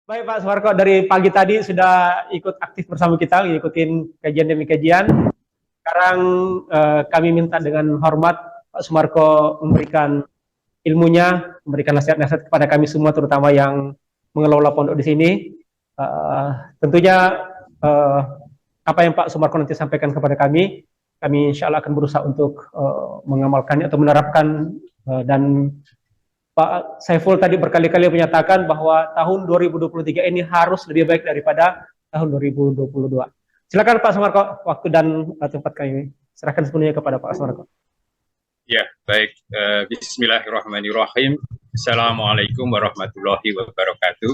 Baik Pak Sumarko, dari pagi tadi sudah ikut aktif bersama kita, ngikutin kajian demi kajian. Sekarang kami minta dengan hormat Pak Sumarko memberikan ilmunya, memberikan nasihat-nasihat kepada kami semua, terutama yang mengelola pondok di sini. Tentunya uh, apa yang Pak Sumarko nanti sampaikan kepada kami insya Allah akan berusaha untuk mengamalkannya atau menerapkan dan Pak Saiful tadi berkali-kali menyatakan bahwa tahun 2023 ini harus lebih baik daripada tahun 2022. Silakan Pak Sumarko, waktu dan tempat kami serahkan sepenuhnya kepada Pak Sumarko. Ya, baik. Bismillahirrahmanirrahim. Assalamualaikum warahmatullahi wabarakatuh.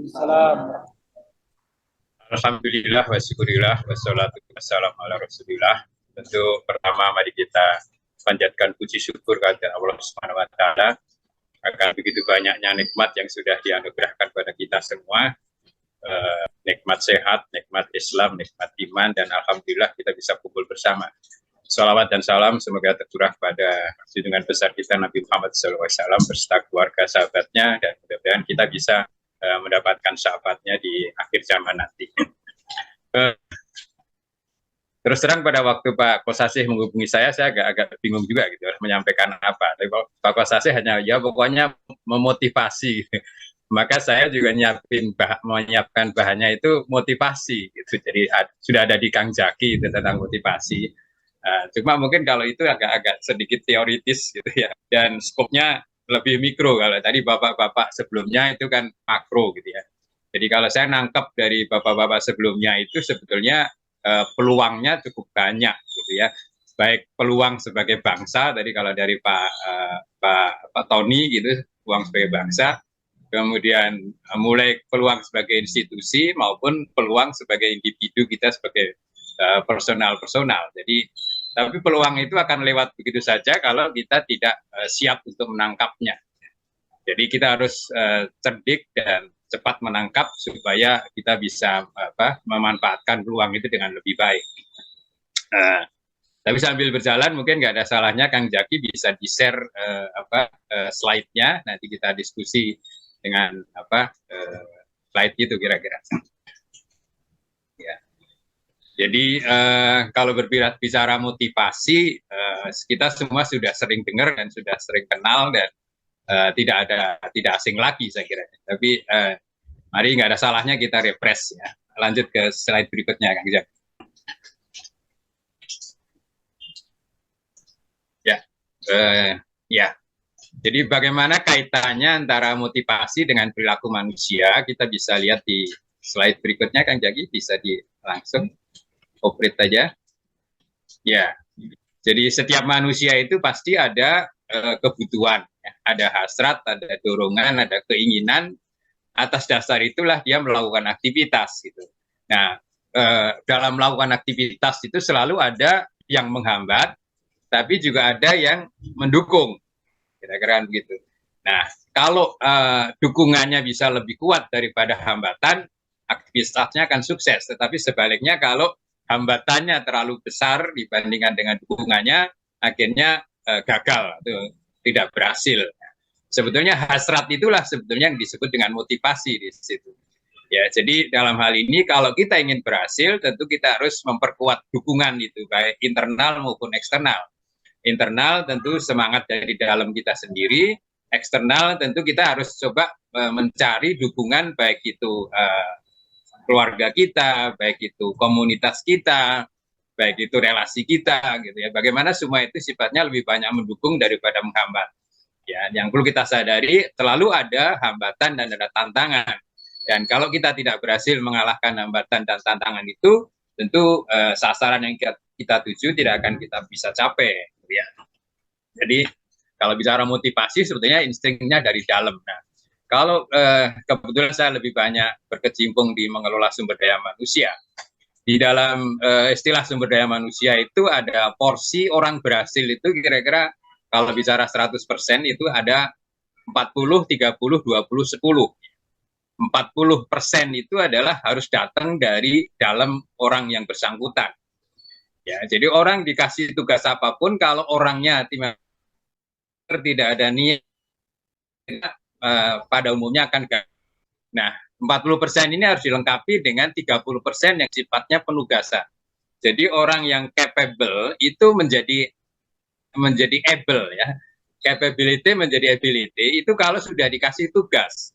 Salam. Alhamdulillah wa syukurillah wassalatu wassalamu ala rasulillah. Tentu pertama mari kita panjatkan puji syukur kepada Allah Subhanahu wa taala akan begitu banyaknya nikmat yang sudah dianugerahkan pada kita semua. Nikmat sehat, nikmat Islam, nikmat iman, dan alhamdulillah kita bisa kumpul bersama. Salawat dan salam semoga tercurah pada junjungan besar kita Nabi Muhammad SAW beserta keluarga sahabatnya, dan mudah-mudahan kita bisa mendapatkan syafaatnya di akhir zaman nanti. Terus terang pada waktu Pak Kosasih menghubungi saya agak bingung juga gitu menyampaikan apa. Tapi Pak Kosasih hanya ya pokoknya memotivasi. Maka saya juga menyiapkan bahannya itu motivasi gitu. Jadi sudah ada di Kang Jaki itu tentang motivasi. Cuma mungkin kalau itu agak sedikit teoritis gitu ya, dan skopnya lebih mikro. Kalau tadi bapak-bapak sebelumnya itu kan makro gitu ya. Jadi kalau saya nangkep dari bapak-bapak sebelumnya itu sebetulnya peluangnya cukup banyak gitu ya. Baik peluang sebagai bangsa, tadi kalau dari Pak Tony gitu, peluang sebagai bangsa, kemudian mulai peluang sebagai institusi maupun peluang sebagai individu kita sebagai personal. Jadi tapi peluang itu akan lewat begitu saja kalau kita tidak siap untuk menangkapnya. Jadi kita harus cerdik dan cepat menangkap supaya kita bisa memanfaatkan peluang itu dengan lebih baik. Tapi sambil berjalan mungkin nggak ada salahnya Kang Jaki bisa di-share slide-nya, nanti kita diskusi dengan slide itu kira-kira. Ya. Jadi kalau berbicara motivasi, kita semua sudah sering dengar dan sudah sering kenal, dan tidak asing lagi saya kira. Tapi mari nggak ada salahnya kita refresh ya. Lanjut ke slide berikutnya Kang Jaki. Ya. Jadi bagaimana kaitannya antara motivasi dengan perilaku manusia? Kita bisa lihat di slide berikutnya Kang Jaki, bisa langsung operate aja. Ya. Jadi setiap manusia itu pasti ada kebutuhan, ya. Ada hasrat, ada dorongan, ada keinginan. Atas dasar itulah dia melakukan aktivitas gitu. Nah, dalam melakukan aktivitas itu selalu ada yang menghambat, tapi juga ada yang mendukung, kira-kira begitu. Nah, kalau dukungannya bisa lebih kuat daripada hambatan, aktivitasnya akan sukses. Tetapi sebaliknya kalau hambatannya terlalu besar dibandingkan dengan dukungannya, akhirnya gagal atau tidak berhasil. Sebetulnya hasrat itulah sebetulnya yang disebut dengan motivasi di situ. Ya, jadi dalam hal ini kalau kita ingin berhasil, tentu kita harus memperkuat dukungan itu, baik internal maupun eksternal. Internal tentu semangat dari dalam kita sendiri, eksternal tentu kita harus coba mencari dukungan, baik itu keluarga kita, baik itu komunitas kita, baik itu relasi kita, gitu ya. Bagaimana semua itu sifatnya lebih banyak mendukung daripada menghambat. Ya, yang perlu kita sadari selalu ada hambatan dan ada tantangan. Dan kalau kita tidak berhasil mengalahkan hambatan dan tantangan itu, tentu sasaran yang kita tuju tidak akan kita bisa capai. Ya. Jadi kalau bicara motivasi sebetulnya instingnya dari dalam. Nah, kalau kebetulan saya lebih banyak berkecimpung di mengelola sumber daya manusia. Di dalam istilah sumber daya manusia itu ada porsi orang berhasil itu kira-kira kalau bicara 100% itu ada 40, 30, 20, 10. 40% itu adalah harus datang dari dalam orang yang bersangkutan. Ya, jadi orang dikasih tugas apapun, kalau orangnya tidak ada niat, pada umumnya akan gagal. Nah, 40% ini harus dilengkapi dengan 30% yang sifatnya penugasan. Jadi orang yang capable itu menjadi able ya. Capability menjadi ability itu kalau sudah dikasih tugas.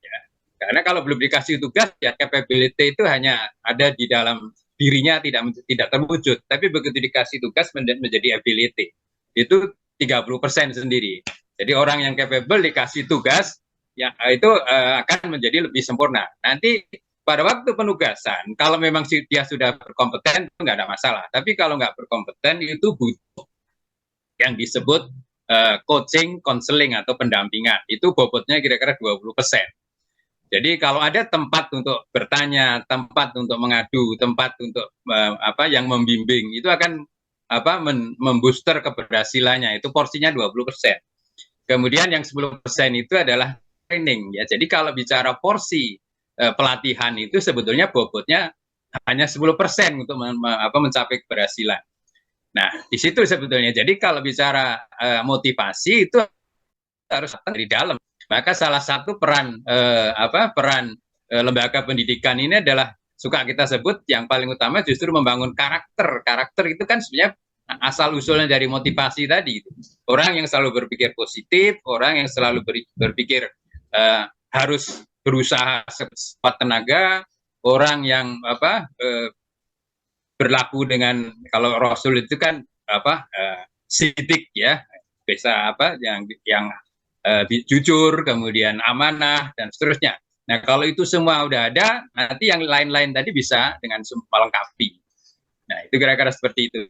Ya. Karena kalau belum dikasih tugas ya capability itu hanya ada di dalam dirinya, tidak terwujud. Tapi begitu dikasih tugas menjadi ability. Itu 30% sendiri. Jadi orang yang capable dikasih tugas ya itu akan menjadi lebih sempurna. Nanti pada waktu penugasan, kalau memang dia sudah berkompeten, itu nggak ada masalah. Tapi kalau nggak berkompeten, itu butuh yang disebut coaching, counseling, atau pendampingan. Itu bobotnya kira-kira 20%. Jadi kalau ada tempat untuk bertanya, tempat untuk mengadu, tempat untuk yang membimbing, itu akan membooster keberhasilannya. Itu porsinya 20%. Kemudian yang 10% itu adalah training ya. Jadi kalau bicara porsi pelatihan itu sebetulnya bobotnya hanya 10% untuk mencapai keberhasilan. Nah, di situ sebetulnya. Jadi kalau bicara motivasi itu harus dari dalam. Maka salah satu peran lembaga pendidikan ini adalah suka kita sebut yang paling utama justru membangun karakter. Karakter itu kan sebenarnya asal usulnya dari motivasi tadi. Orang yang selalu berpikir positif, orang yang selalu berpikir harus berusaha sekuat tenaga, orang yang berlaku dengan, kalau Rasul itu kan sidik ya, bisa yang jujur, kemudian amanah dan seterusnya. Nah, kalau itu semua udah ada, nanti yang lain-lain tadi bisa dengan melengkapi. Nah, itu kira-kira seperti itu.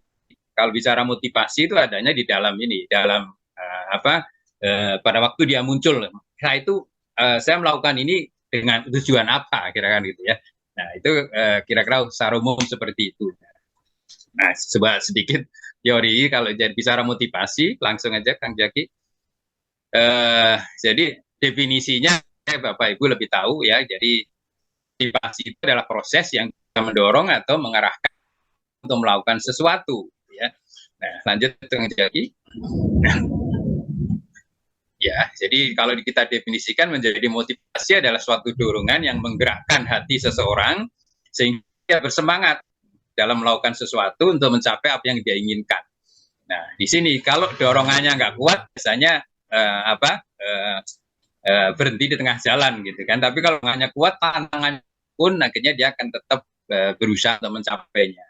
Kalau bicara motivasi itu adanya di dalam ini, dalam pada waktu dia muncul. Nah, itu saya melakukan ini dengan tujuan apa, kira-kira gitu ya. Nah, itu kira-kira secara umum seperti itu. Nah, coba sedikit teori kalau jadi bicara motivasi, langsung aja Kang Jaki. Jadi definisinya Bapak Ibu lebih tahu ya. Jadi motivasi itu adalah proses yang mendorong atau mengarahkan untuk melakukan sesuatu. Ya. Nah, lanjut Kang Jaki. Ya, jadi kalau kita definisikan menjadi motivasi adalah suatu dorongan yang menggerakkan hati seseorang sehingga dia bersemangat dalam melakukan sesuatu untuk mencapai apa yang dia inginkan. Nah, di sini kalau dorongannya nggak kuat, biasanya berhenti di tengah jalan gitu kan. Tapi kalau dorongannya kuat, tantangannya pun akhirnya dia akan tetap berusaha untuk mencapainya.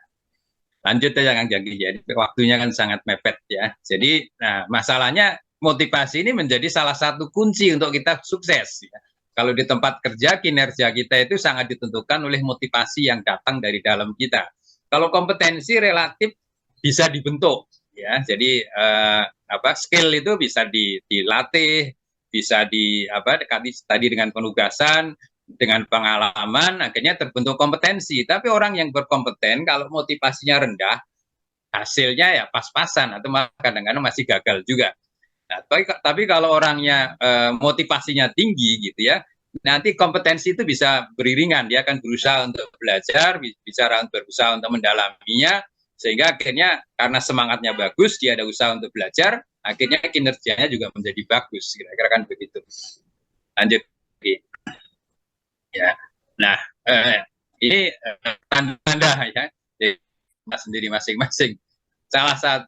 Lanjut ya Kang Jaki, jadi waktunya kan sangat mepet ya. Jadi, nah masalahnya motivasi ini menjadi salah satu kunci untuk kita sukses. Ya. Kalau di tempat kerja, kinerja kita itu sangat ditentukan oleh motivasi yang datang dari dalam kita. Kalau kompetensi relatif bisa dibentuk, ya. Jadi skill itu bisa dilatih, bisa tadi dengan penugasan, dengan pengalaman, akhirnya terbentuk kompetensi. Tapi orang yang berkompeten, kalau motivasinya rendah, hasilnya ya pas-pasan atau kadang-kadang masih gagal juga. Nah, tapi kalau orangnya motivasinya tinggi gitu ya, nanti kompetensi itu bisa beriringan. Dia akan berusaha untuk belajar, berusaha untuk mendalaminya, sehingga akhirnya karena semangatnya bagus, dia ada usaha untuk belajar, akhirnya kinerjanya juga menjadi bagus. Kira-kira kan begitu. Lanjut. Ya, nah ini tanda-tanda ya, sendiri masing-masing. Salah satu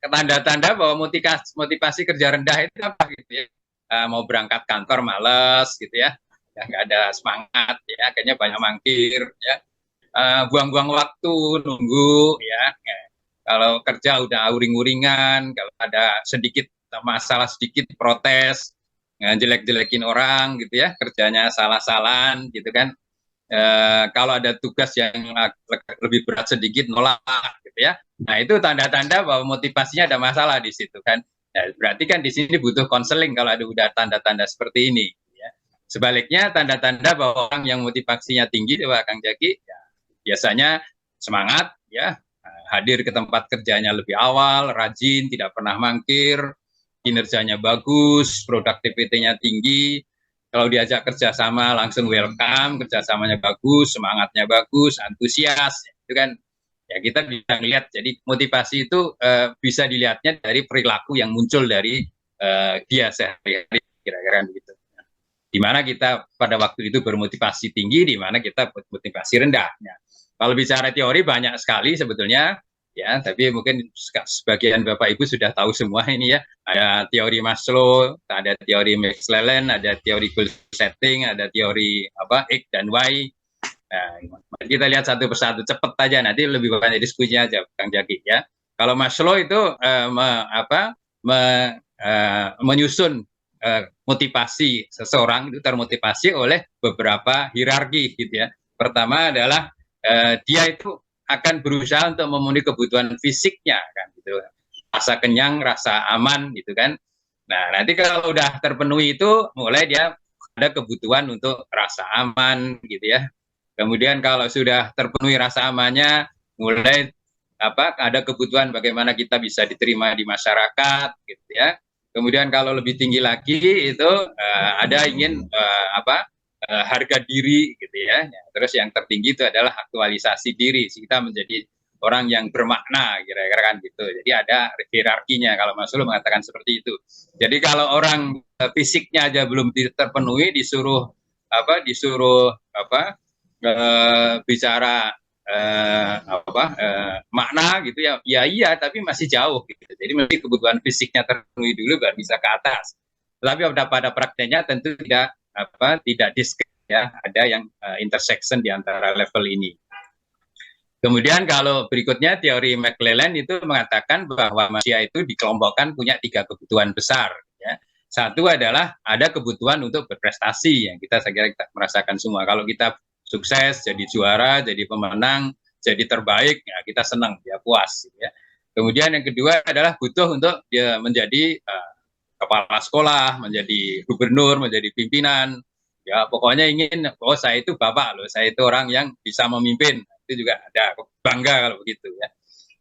tanda-tanda bahwa motivasi kerja rendah itu apa gitu ya? Mau berangkat kantor males gitu ya, nggak ada semangat ya, akhirnya banyak mangkir ya, buang-buang waktu nunggu ya. Kalau kerja udah uring-uringan, kalau ada sedikit masalah sedikit protes, jelek-jelekin orang gitu ya, kerjanya salah-salahan gitu kan. Kalau ada tugas yang lebih berat sedikit nolak gitu ya. Nah, itu tanda-tanda bahwa motivasinya ada masalah di situ kan. Nah, berarti kan di sini butuh konseling kalau ada udah tanda-tanda seperti ini ya. Sebaliknya tanda-tanda bahwa orang yang motivasinya tinggi Pak Kang Jaki ya, biasanya semangat ya, hadir ke tempat kerjanya lebih awal, rajin, tidak pernah mangkir, kinerjanya bagus, produktivitinya tinggi. Kalau diajak kerjasama langsung welcome, kerjasamanya bagus, semangatnya bagus, antusias, itu kan ya kita bisa lihat. Jadi motivasi itu bisa dilihatnya dari perilaku yang muncul dari dia sehari-hari, kira-kira begitu. di mana kita pada waktu itu bermotivasi tinggi, di mana kita bermotivasi rendah. Nah, kalau bicara teori banyak sekali sebetulnya, ya, tapi mungkin sebagian Bapak Ibu sudah tahu semua ini ya. Ada teori Maslow, ada teori Max-Lelland, ada teori goal setting, ada teori apa X dan Y. Nah, kita lihat satu persatu cepat aja, nanti lebih banyak diskusinya aja, Kang Jaki ya. Kalau Maslow itu menyusun motivasi seseorang itu termotivasi oleh beberapa hierarki gitu ya. Pertama adalah dia itu akan berusaha untuk memenuhi kebutuhan fisiknya kan gitu. Rasa kenyang, rasa aman gitu kan. Nah, nanti kalau udah terpenuhi itu mulai dia ada kebutuhan untuk rasa aman gitu ya. Kemudian kalau sudah terpenuhi rasa amannya mulai ada kebutuhan bagaimana kita bisa diterima di masyarakat gitu ya. Kemudian kalau lebih tinggi lagi itu ada ingin harga diri gitu ya. Terus yang tertinggi itu adalah aktualisasi diri. Kita menjadi orang yang bermakna kira-kira kan gitu. Jadi ada hierarkinya kalau Maslow mengatakan seperti itu. Jadi kalau orang fisiknya aja belum terpenuhi disuruh bicara makna gitu ya, ya iya tapi masih jauh gitu. Jadi mesti kebutuhan fisiknya terpenuhi dulu baru bisa ke atas. Tapi pada prakteknya tentu tidak diskret ya, ada yang intersection di antara level ini. Kemudian kalau berikutnya teori McClelland itu mengatakan bahwa manusia itu dikelompokkan punya 3 kebutuhan besar ya. Satu adalah ada kebutuhan untuk berprestasi yang saya kira kita merasakan semua. Kalau kita sukses, jadi juara, jadi pemenang, jadi terbaik, ya kita senang, ya puas. Ya. Kemudian yang kedua adalah butuh untuk dia menjadi kepala sekolah, menjadi gubernur, menjadi pimpinan. Ya pokoknya ingin, saya itu bapak loh, saya itu orang yang bisa memimpin. Itu juga ada bangga kalau begitu ya.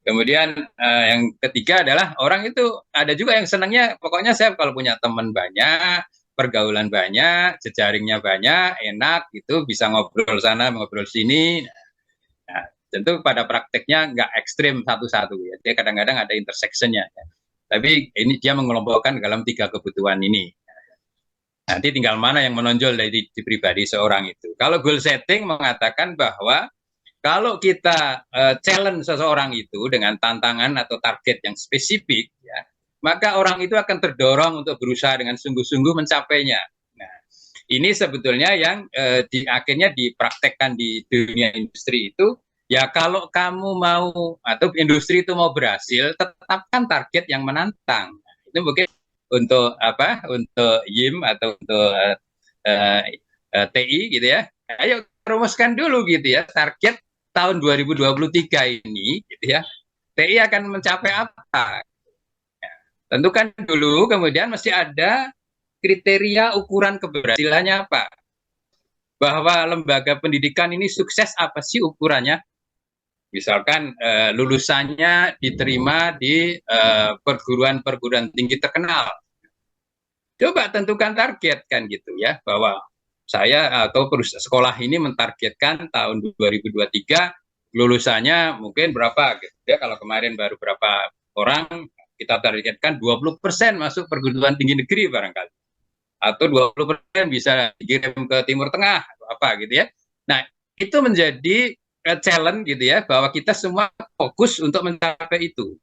Kemudian yang ketiga adalah orang itu ada juga yang senangnya, pokoknya saya kalau punya teman banyak, pergaulan banyak, jejaringnya banyak, enak gitu, bisa ngobrol sana, ngobrol sini. Nah, tentu pada prakteknya nggak ekstrim satu-satu ya, dia kadang-kadang ada intersectionnya. Ya. Tapi ini dia mengelompokkan dalam 3 kebutuhan ini. Nanti tinggal mana yang menonjol dari di pribadi seorang itu. Kalau goal setting mengatakan bahwa kalau kita challenge seseorang itu dengan tantangan atau target yang spesifik, ya, maka orang itu akan terdorong untuk berusaha dengan sungguh-sungguh mencapainya. Nah, ini sebetulnya yang akhirnya dipraktekkan di dunia industri itu, ya kalau kamu mau atau industri itu mau berhasil, tetapkan target yang menantang. Nah, itu mungkin untuk untuk YIM atau untuk TI gitu ya. Ayo rumuskan dulu gitu ya target tahun 2023 ini gitu ya, TI akan mencapai apa? Ya, tentukan dulu, kemudian mesti ada kriteria ukuran keberhasilannya apa. Bahwa lembaga pendidikan ini sukses apa sih ukurannya? Misalkan lulusannya diterima di perguruan-perguruan tinggi terkenal. Coba tentukan target kan gitu ya, bahwa saya atau sekolah ini mentargetkan tahun 2023 lulusannya mungkin berapa gitu ya. Kalau kemarin baru berapa orang, kita targetkan 20% masuk perguruan tinggi negeri barangkali, atau 20% bisa dikirim ke Timur Tengah atau apa gitu ya. Nah, itu menjadi challenge gitu ya, bahwa kita semua fokus untuk mencapai itu.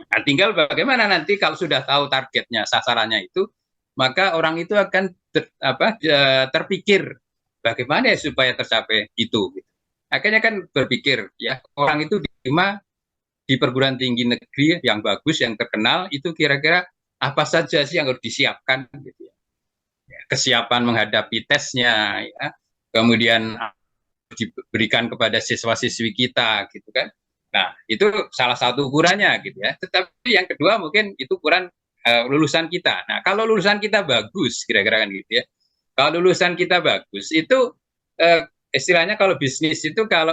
Nah, tinggal bagaimana nanti kalau sudah tahu targetnya, sasarannya itu, maka orang itu akan terpikir bagaimana ya supaya tercapai itu. Akhirnya kan berpikir ya, orang itu diterima di perguruan tinggi negeri yang bagus, yang terkenal, itu kira-kira apa saja sih yang harus disiapkan gitu ya. Kesiapan menghadapi tesnya ya, kemudian diberikan kepada siswa-siswi kita gitu kan. Nah, itu salah satu ukurannya gitu ya. Tetapi yang kedua mungkin itu ukuran lulusan kita. Nah, kalau lulusan kita bagus, kira-kira kan gitu ya. Kalau lulusan kita bagus, itu istilahnya kalau bisnis itu kalau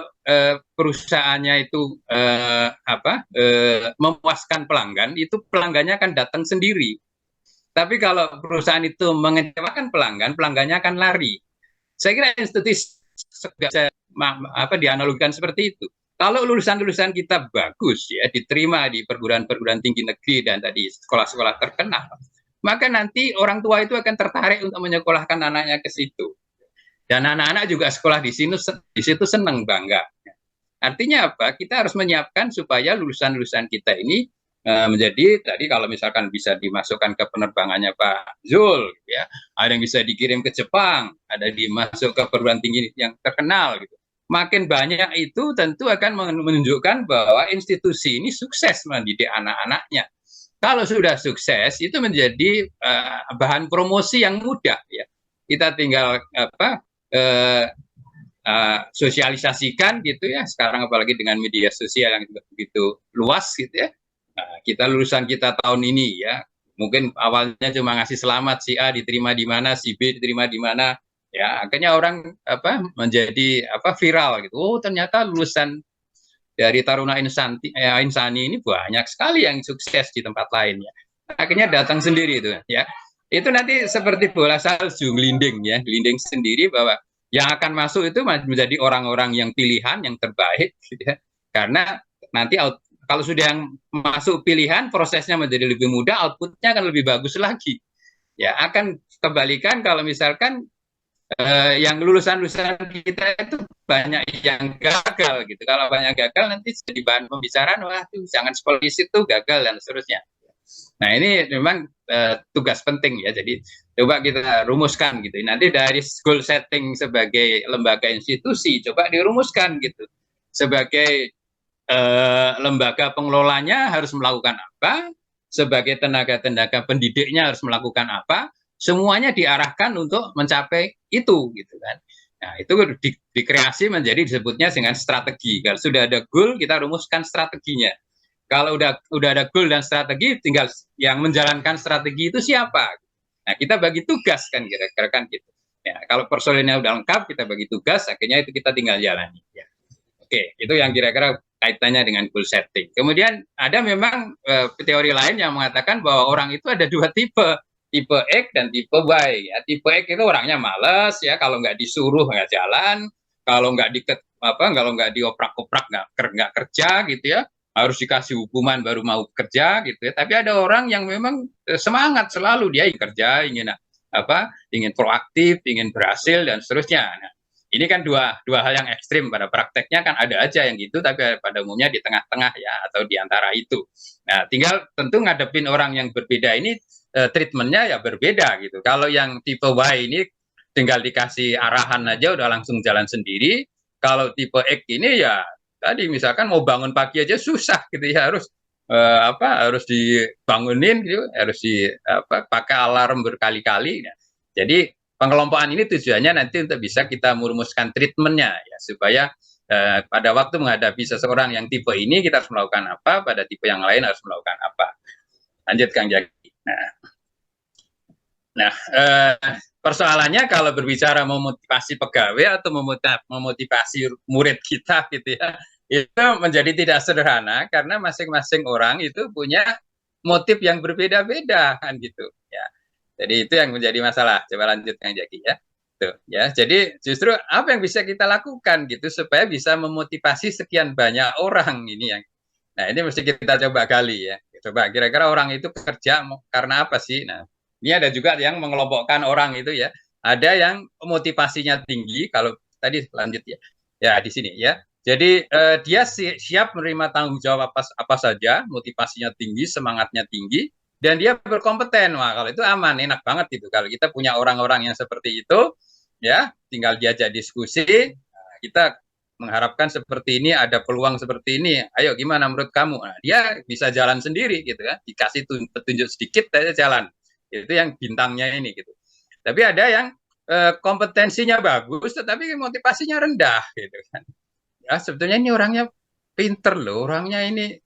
perusahaannya itu memuaskan pelanggan, itu pelanggannya akan datang sendiri. Tapi kalau perusahaan itu mengecewakan pelanggan, pelanggannya akan lari. Saya kira institusi bisa dianalogikan seperti itu. Kalau lulusan-lulusan kita bagus ya, diterima di perguruan-perguruan tinggi negeri dan tadi sekolah-sekolah terkenal, maka nanti orang tua itu akan tertarik untuk menyekolahkan anaknya ke situ. Dan anak-anak juga sekolah di situ senang, bangga. Artinya apa? Kita harus menyiapkan supaya lulusan-lulusan kita ini menjadi tadi kalau misalkan bisa dimasukkan ke penerbangannya Pak Zul, ya, ada yang bisa dikirim ke Jepang, ada dimasuk ke perguruan tinggi yang terkenal, gitu. Makin banyak itu tentu akan menunjukkan bahwa institusi ini sukses mendidik anak-anaknya. Kalau sudah sukses itu menjadi bahan promosi yang mudah, ya. Kita tinggal sosialisasikan gitu ya. Sekarang apalagi dengan media sosial yang begitu luas gitu ya. Nah, kita lulusan kita tahun ini ya, mungkin awalnya cuma ngasih selamat, si A diterima di mana, si B diterima di mana, ya akhirnya orang menjadi viral gitu. Oh ternyata lulusan dari Taruna Insani ini banyak sekali yang sukses di tempat lain ya. Akhirnya datang sendiri itu ya. Itu nanti seperti bola salju gelinding ya, gelinding sendiri bahwa yang akan masuk itu menjadi orang-orang yang pilihan yang terbaik gitu ya. Karena nanti kalau sudah yang masuk pilihan, prosesnya menjadi lebih mudah, outputnya akan lebih bagus lagi. Ya, akan kebalikan kalau misalkan yang lulusan-lulusan kita itu banyak yang gagal gitu. Kalau banyak gagal nanti jadi bahan pembicaraan, wah jangan sekolah di situ gagal dan seterusnya. Nah ini memang tugas penting ya. Jadi coba kita rumuskan gitu. Nanti dari goal setting sebagai lembaga institusi, coba dirumuskan gitu. Sebagai lembaga pengelolanya harus melakukan apa, sebagai tenaga-tenaga pendidiknya harus melakukan apa, semuanya diarahkan untuk mencapai itu gitu kan. Nah, itu dikreasi menjadi disebutnya dengan strategi. Kalau sudah ada goal, kita rumuskan strateginya. Kalau udah ada goal dan strategi, tinggal yang menjalankan strategi itu siapa. Nah, kita bagi tugas kan kira-kira kan gitu. Ya, kalau personilnya udah lengkap, kita bagi tugas, akhirnya itu kita tinggal jalani. Ya. Oke, itu yang kira-kira kaitannya dengan goal setting. Kemudian ada memang teori lain yang mengatakan bahwa orang itu ada dua tipe X dan tipe Y. Ya. Tipe X itu orangnya malas ya, kalau nggak disuruh nggak jalan, kalau nggak dioprak-oprak nggak kerja gitu ya, harus dikasih hukuman baru mau kerja gitu ya. Tapi ada orang yang memang semangat selalu, dia ingin kerja, ingin proaktif, ingin berhasil dan seterusnya. Nah, ini kan dua hal yang ekstrim. Pada prakteknya kan ada aja yang gitu, tapi pada umumnya di tengah-tengah ya, atau di antara itu. Nah, tinggal tentu ngadepin orang yang berbeda ini treatmentnya ya berbeda gitu. Kalau yang tipe Y ini tinggal dikasih arahan aja udah langsung jalan sendiri. Kalau tipe X ini ya tadi misalkan mau bangun pagi aja susah gitu ya, harus dibangunin gitu, harus pakai alarm berkali-kali. Jadi pengelompokan ini tujuannya nanti untuk bisa kita merumuskan treatmentnya ya, supaya pada waktu menghadapi seseorang yang tipe ini kita harus melakukan apa, pada tipe yang lain harus melakukan apa. Lanjut Kang Jaki. Nah, persoalannya kalau berbicara memotivasi pegawai atau memotivasi murid kita gitu ya, itu menjadi tidak sederhana karena masing-masing orang itu punya motif yang berbeda-beda kan gitu ya. Jadi itu yang menjadi masalah. Coba lanjut Kang Jaki ya. Tuh, ya. Jadi justru apa yang bisa kita lakukan gitu supaya bisa memotivasi sekian banyak orang ini yang. Nah, ini mesti kita coba gali ya. Coba kira-kira orang itu kerja karena apa sih? Nah, ini ada juga yang mengelompokkan orang itu ya. Ada yang motivasinya tinggi, kalau tadi lanjut ya. Ya, di sini ya. Jadi dia siap menerima tanggung jawab apa saja, motivasinya tinggi, semangatnya tinggi, dan dia berkompeten. Wah, kalau itu aman, enak banget gitu. Kalau kita punya orang-orang yang seperti itu, ya, tinggal diajak diskusi, kita mengharapkan seperti ini, ada peluang seperti ini, ayo gimana menurut kamu? Nah, dia bisa jalan sendiri gitu kan, dikasih petunjuk sedikit aja jalan. Itu yang bintangnya ini gitu. Tapi ada yang kompetensinya bagus, tetapi motivasinya rendah gitu kan. Ya sebetulnya ini orangnya pinter loh, orangnya ini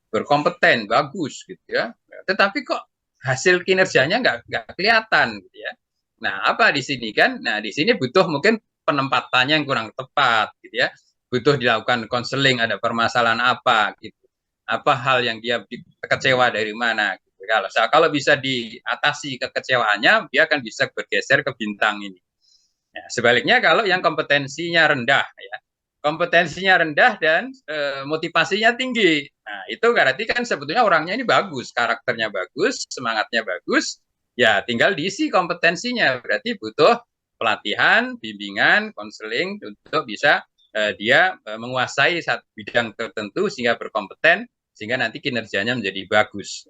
berkompeten, bagus gitu ya. Tetapi kok hasil kinerjanya nggak kelihatan gitu ya. Nah, apa di sini kan? Nah, di sini butuh mungkin penempatannya yang kurang tepat gitu ya. Butuh dilakukan konseling, ada permasalahan apa gitu. Apa hal yang dia kecewa dari mana gitu. Kalau bisa diatasi kekecewaannya, dia akan bisa bergeser ke bintang ini. Ya, sebaliknya kalau yang kompetensinya rendah ya. kompetensinya rendah dan motivasinya tinggi. Nah, itu berarti kan sebetulnya orangnya ini bagus, karakternya bagus, semangatnya bagus, ya tinggal diisi kompetensinya. Berarti butuh pelatihan, bimbingan, konseling untuk bisa dia menguasai satu bidang tertentu sehingga berkompeten, sehingga nanti kinerjanya menjadi bagus.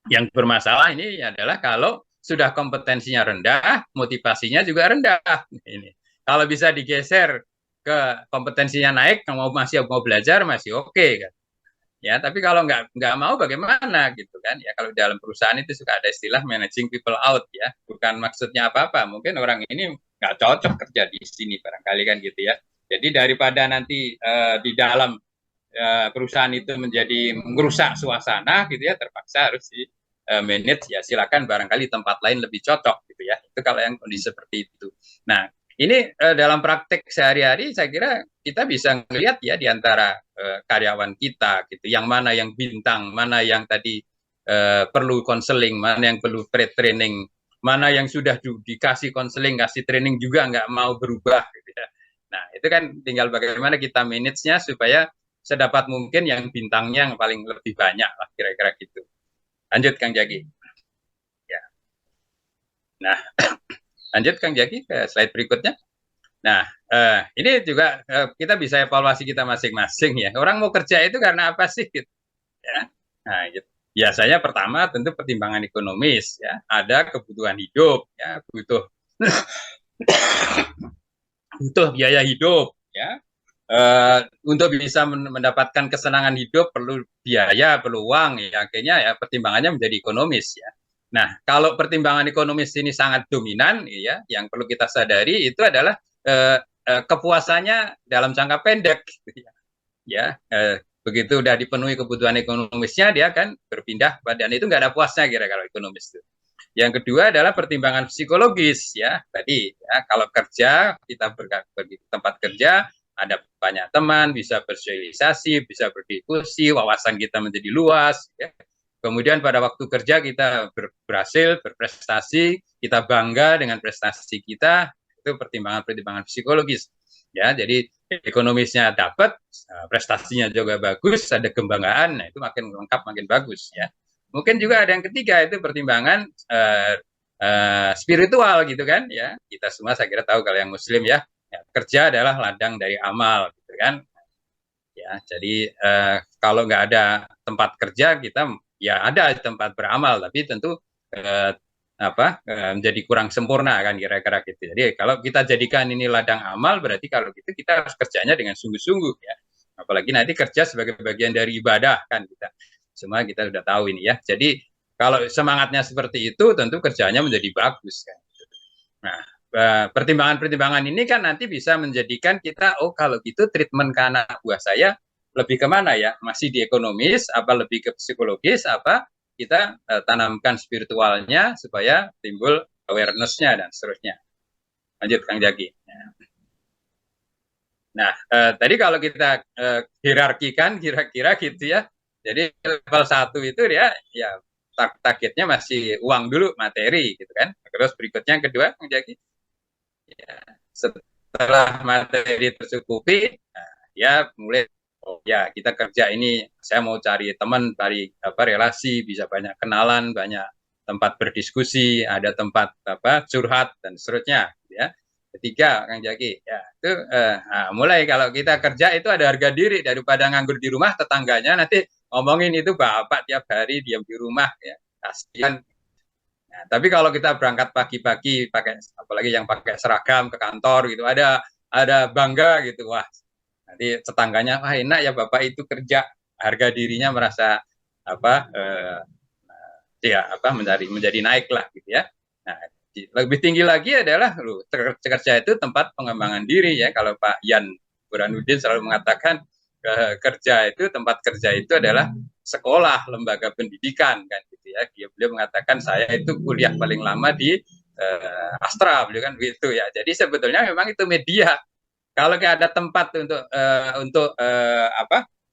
Yang bermasalah ini adalah kalau sudah kompetensinya rendah, motivasinya juga rendah. Ini kalau bisa digeser ke kompetensinya naik, masih mau belajar masih oke kan. Ya, tapi kalau nggak mau bagaimana gitu kan? Ya kalau dalam perusahaan itu suka ada istilah managing people out ya. Bukan maksudnya apa-apa. Mungkin orang ini nggak cocok kerja di sini barangkali kan gitu ya. Jadi daripada nanti di dalam perusahaan itu menjadi merusak suasana gitu ya, terpaksa harus di manage ya, silakan barangkali tempat lain lebih cocok gitu ya. Itu kalau yang kondisi seperti itu. Nah, ini dalam praktek sehari-hari saya kira kita bisa melihat ya di antara karyawan kita gitu, yang mana yang bintang, mana yang tadi perlu konseling, mana yang perlu pre-training, mana yang sudah dikasih konseling, kasih training juga nggak mau berubah gitu ya. Nah, itu kan tinggal bagaimana kita manage-nya supaya sedapat mungkin yang bintangnya yang paling lebih banyak lah kira-kira gitu. Lanjut Kang Jaki. Ya. Nah, lanjut Kang Jaki ke slide berikutnya. Nah, ini juga kita bisa evaluasi kita masing-masing ya. Orang mau kerja itu karena apa sih? Gitu. Ya. Nah, gitu. Biasanya pertama tentu pertimbangan ekonomis ya. Ada kebutuhan hidup ya, butuh biaya hidup ya. Untuk bisa mendapatkan kesenangan hidup perlu biaya, perlu uang ya. Akhirnya ya pertimbangannya menjadi ekonomis ya. Nah, kalau pertimbangan ekonomis ini sangat dominan ya, yang perlu kita sadari itu adalah kepuasannya dalam jangka pendek ya. Begitu udah dipenuhi kebutuhan ekonomisnya, dia kan berpindah dan itu nggak ada puasnya kira kalau ekonomis itu. Yang kedua adalah pertimbangan psikologis ya. Tadi ya, kalau kerja kita pergi tempat kerja ada banyak teman, bisa bersosialisasi, bisa berdiskusi, wawasan kita menjadi luas ya. Kemudian pada waktu kerja kita berhasil, berprestasi, kita bangga dengan prestasi kita, itu pertimbangan-pertimbangan psikologis ya. Jadi ekonomisnya dapat, prestasinya juga bagus, ada kebanggaan, nah itu makin lengkap, makin bagus ya. Mungkin juga ada yang ketiga itu pertimbangan spiritual gitu kan ya. Kita semua saya kira tahu kalau yang muslim ya, kerja adalah ladang dari amal gitu kan. Ya, jadi kalau nggak ada tempat kerja kita ya ada tempat beramal tapi tentu menjadi kurang sempurna kan kira-kira gitu. Jadi kalau kita jadikan ini ladang amal berarti kalau gitu kita harus kerjanya dengan sungguh-sungguh ya. Apalagi nanti kerja sebagai bagian dari ibadah kan kita. Semua kita sudah tahu ini ya. Jadi kalau semangatnya seperti itu tentu kerjanya menjadi bagus kan. Nah, pertimbangan-pertimbangan ini kan nanti bisa menjadikan kita kalau gitu treatment ke anak buah saya lebih kemana ya? Masih di ekonomis, apa lebih ke psikologis, apa kita tanamkan spiritualnya supaya timbul awareness-nya dan seterusnya. Lanjut Kang Jaki. Nah, tadi kalau kita hierarkikan kira-kira gitu ya. Jadi level 1 itu dia ya targetnya masih uang dulu, materi gitu kan. Terus berikutnya yang kedua Kang Jaki. Ya, setelah materi tercukupi, ya mulai ya kita kerja ini saya mau cari teman, cari relasi, bisa banyak kenalan, banyak tempat berdiskusi, ada tempat curhat dan seterusnya ya. Ketiga Kang Jaki ya itu mulai kalau kita kerja itu ada harga diri daripada nganggur di rumah tetangganya nanti ngomongin itu bapak tiap hari diam di rumah ya kasihan. Nah, tapi kalau kita berangkat pagi-pagi pakai apalagi yang pakai seragam ke kantor gitu ada bangga gitu wah nanti tetangganya wah enak ya bapak itu kerja harga dirinya merasa menjadi naik lah gitu ya. Nah lebih tinggi lagi adalah kerja itu tempat pengembangan diri ya. Kalau Pak Yan Burhanuddin selalu mengatakan kerja itu tempat kerja itu adalah sekolah lembaga pendidikan kan gitu ya. Beliau mengatakan saya itu kuliah paling lama di Astra beliau kan gitu ya. Jadi sebetulnya memang itu media. Kalau ada tempat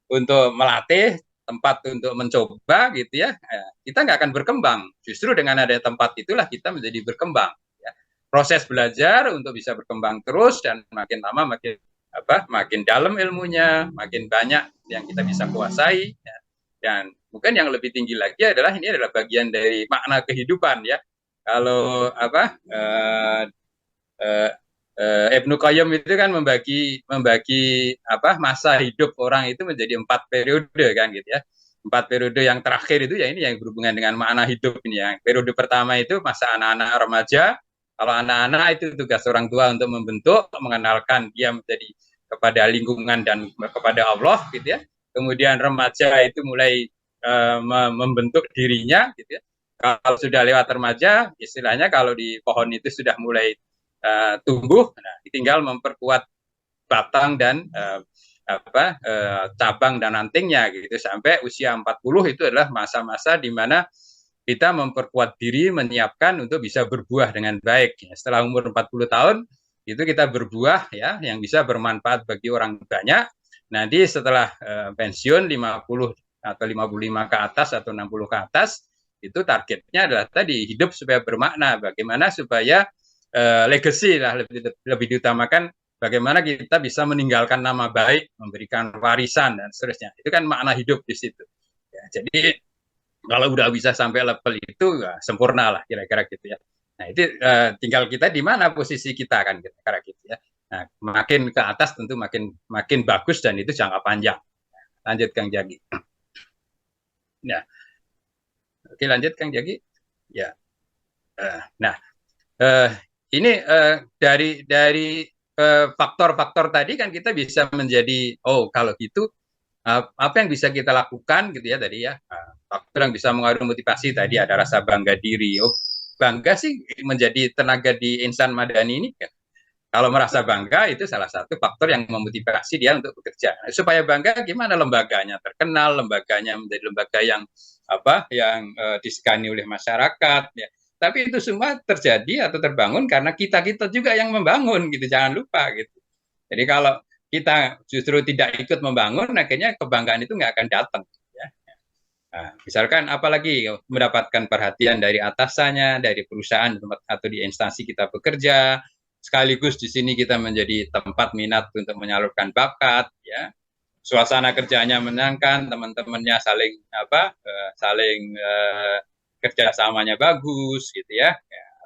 untuk melatih, tempat untuk mencoba gitu ya, kita nggak akan berkembang. Justru dengan ada tempat itulah kita menjadi berkembang. Ya. Proses belajar untuk bisa berkembang terus dan makin lama makin makin dalam ilmunya, makin banyak yang kita bisa kuasai, ya. Dan mungkin yang lebih tinggi lagi adalah ini adalah bagian dari makna kehidupan, ya. Kalau Ibnu Qayyim itu kan membagi masa hidup orang itu menjadi 4 periode kan gitu ya. 4 periode yang terakhir itu ya ini yang berhubungan dengan makna hidup ini ya. Periode pertama itu masa anak-anak remaja. Kalau anak-anak itu tugas orang tua untuk membentuk, mengenalkan dia menjadi kepada lingkungan dan kepada Allah gitu ya. Kemudian remaja itu mulai membentuk dirinya gitu ya. Kalau sudah lewat remaja, istilahnya kalau di pohon itu sudah mulai tumbuh, nah, tinggal memperkuat batang dan cabang dan rantingnya gitu sampai usia 40 itu adalah masa-masa di mana kita memperkuat diri, menyiapkan untuk bisa berbuah dengan baik. Setelah umur 40 tahun itu kita berbuah ya yang bisa bermanfaat bagi orang banyak. Nanti setelah pensiun 50 atau 55 ke atas atau 60 ke atas itu targetnya adalah tadi hidup supaya bermakna. Bagaimana supaya legacy lah lebih diutamakan bagaimana kita bisa meninggalkan nama baik, memberikan warisan dan seterusnya. Itu kan makna hidup di situ. Ya, jadi kalau udah bisa sampai level itu ya, sempurna lah kira-kira gitu ya. Nah itu tinggal kita di mana posisi kita kan kira-kira gitu ya. Nah makin ke atas tentu makin bagus dan itu jangka panjang. Lanjut Kang Jagi. Nah, oke lanjut Kang Jagi. Ya. Nah, ini dari faktor-faktor tadi kan kita bisa menjadi kalau gitu apa yang bisa kita lakukan gitu ya tadi ya, faktor yang bisa mengaruhi motivasi tadi ada rasa bangga diri. Bangga sih menjadi tenaga di insan madani ini kan. Kalau merasa bangga itu salah satu faktor yang memotivasi dia untuk bekerja. Supaya bangga gimana lembaganya terkenal, lembaganya menjadi lembaga yang disegani oleh masyarakat ya. Tapi itu semua terjadi atau terbangun karena kita juga yang membangun gitu, jangan lupa gitu. Jadi kalau kita justru tidak ikut membangun, akhirnya kebanggaan itu nggak akan datang. Ya. Nah, misalkan apalagi mendapatkan perhatian dari atasannya, dari perusahaan atau di instansi kita bekerja, sekaligus di sini kita menjadi tempat minat untuk menyalurkan bakat, ya. Suasana kerjanya menyenangkan, teman-temannya saling kerjasamanya bagus, gitu ya.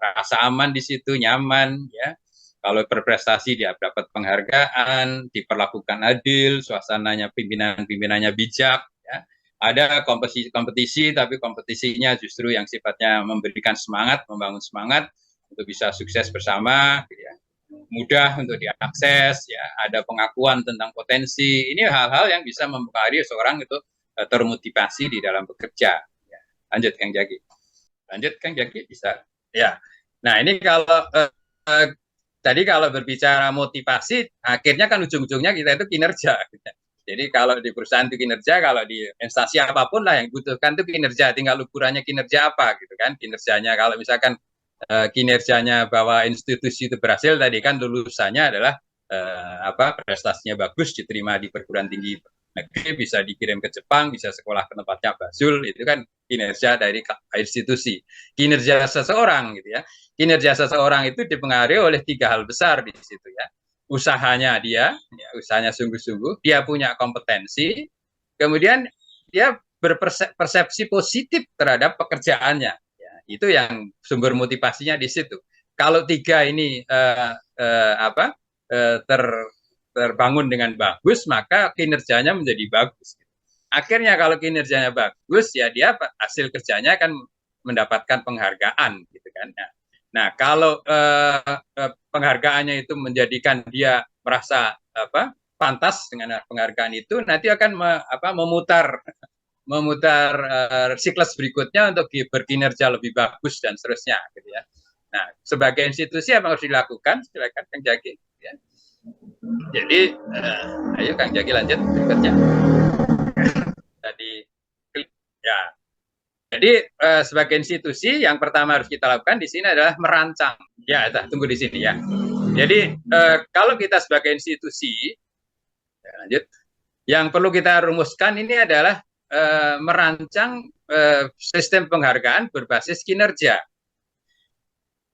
Rasa aman di situ, nyaman, ya. Kalau berprestasi dia dapat penghargaan, diperlakukan adil, suasananya pimpinannya bijak, ya. Ada kompetisi, tapi kompetisinya justru yang sifatnya memberikan semangat, membangun semangat untuk bisa sukses bersama, ya. Mudah untuk diakses, ya. Ada pengakuan tentang potensi. Ini hal-hal yang bisa mempengaruhi seorang itu termotivasi di dalam bekerja. Ya. Lanjut Kang Jagi. Bisa. Ya. Nah ini kalau tadi kalau berbicara motivasi, akhirnya kan ujung-ujungnya kita itu kinerja. Jadi kalau di perusahaan itu kinerja, kalau di instansi apapun lah yang dibutuhkan itu kinerja. Tinggal ukurannya kinerja apa gitu kan. Kinerjanya kalau misalkan kinerjanya bahwa institusi itu berhasil tadi kan lulusannya adalah prestasinya bagus, diterima di perguruan tinggi negeri, bisa dikirim ke Jepang, bisa sekolah ke tempatnya Basul, itu kan kinerja dari institusi. Kinerja seseorang gitu ya. Kinerja seseorang itu dipengaruhi oleh 3 hal besar di situ ya. Usahanya dia, ya, usahanya sungguh-sungguh, dia punya kompetensi, kemudian dia berpersepsi positif terhadap pekerjaannya. Ya, itu yang sumber motivasinya di situ. Kalau 3 ini terbangun dengan bagus, maka kinerjanya menjadi bagus. Akhirnya kalau kinerjanya bagus, ya dia hasil kerjanya akan mendapatkan penghargaan, gitu kan. Nah kalau penghargaannya itu menjadikan dia merasa pantas dengan penghargaan itu, nanti akan memutar siklus berikutnya untuk berkinerja lebih bagus dan seterusnya, gitu ya. Nah, sebagai institusi apa harus dilakukan? Silakan Kang Jaki. Ya. Jadi, ayo Kang Jaki lanjut berikutnya. Ya. Jadi sebagai institusi yang pertama harus kita lakukan di sini adalah merancang. Ya, tunggu di sini ya. Jadi kalau kita sebagai institusi, ya, lanjut. Yang perlu kita rumuskan ini adalah merancang sistem penghargaan berbasis kinerja.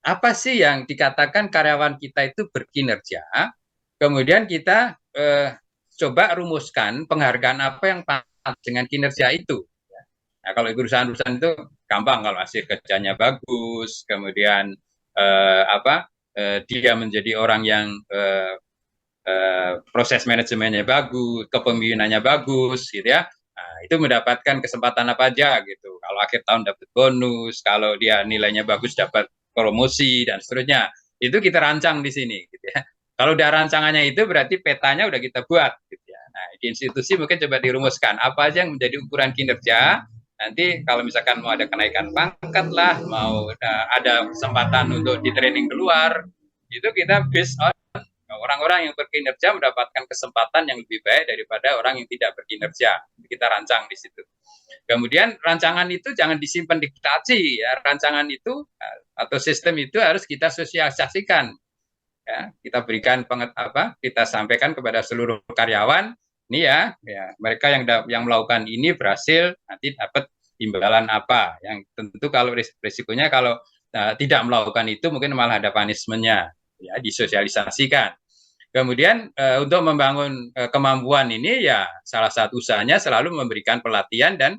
Apa sih yang dikatakan karyawan kita itu berkinerja? Kemudian kita coba rumuskan penghargaan apa yang pantas dengan kinerja itu. Nah, kalau urusan-urusan itu gampang kalau hasil kerjanya bagus, kemudian dia menjadi orang yang proses manajemennya bagus, kepemimpinannya bagus, gitu ya. Nah, itu mendapatkan kesempatan apa aja gitu. Kalau akhir tahun dapat bonus, kalau dia nilainya bagus dapat promosi dan seterusnya. Itu kita rancang di sini, gitu ya. Kalau udah rancangannya itu berarti petanya udah kita buat, gitu ya. Nah, di institusi mungkin coba dirumuskan apa aja yang menjadi ukuran kinerja. Nanti kalau misalkan mau ada kenaikan pangkat lah, mau ada kesempatan untuk di training keluar, itu kita based on orang-orang yang berkinerja mendapatkan kesempatan yang lebih baik daripada orang yang tidak berkinerja. Kita rancang di situ. Kemudian rancangan itu jangan disimpan di kitaci ya. Rancangan itu atau sistem itu harus kita sosialisasikan. Ya, kita berikan kita sampaikan kepada seluruh karyawan. Ini ya mereka yang melakukan ini berhasil nanti dapat imbalan apa. Yang tentu kalau risikonya kalau tidak melakukan itu mungkin malah ada punishment-nya. Ya, disosialisasikan. Kemudian untuk membangun kemampuan ini ya salah satu usahanya selalu memberikan pelatihan dan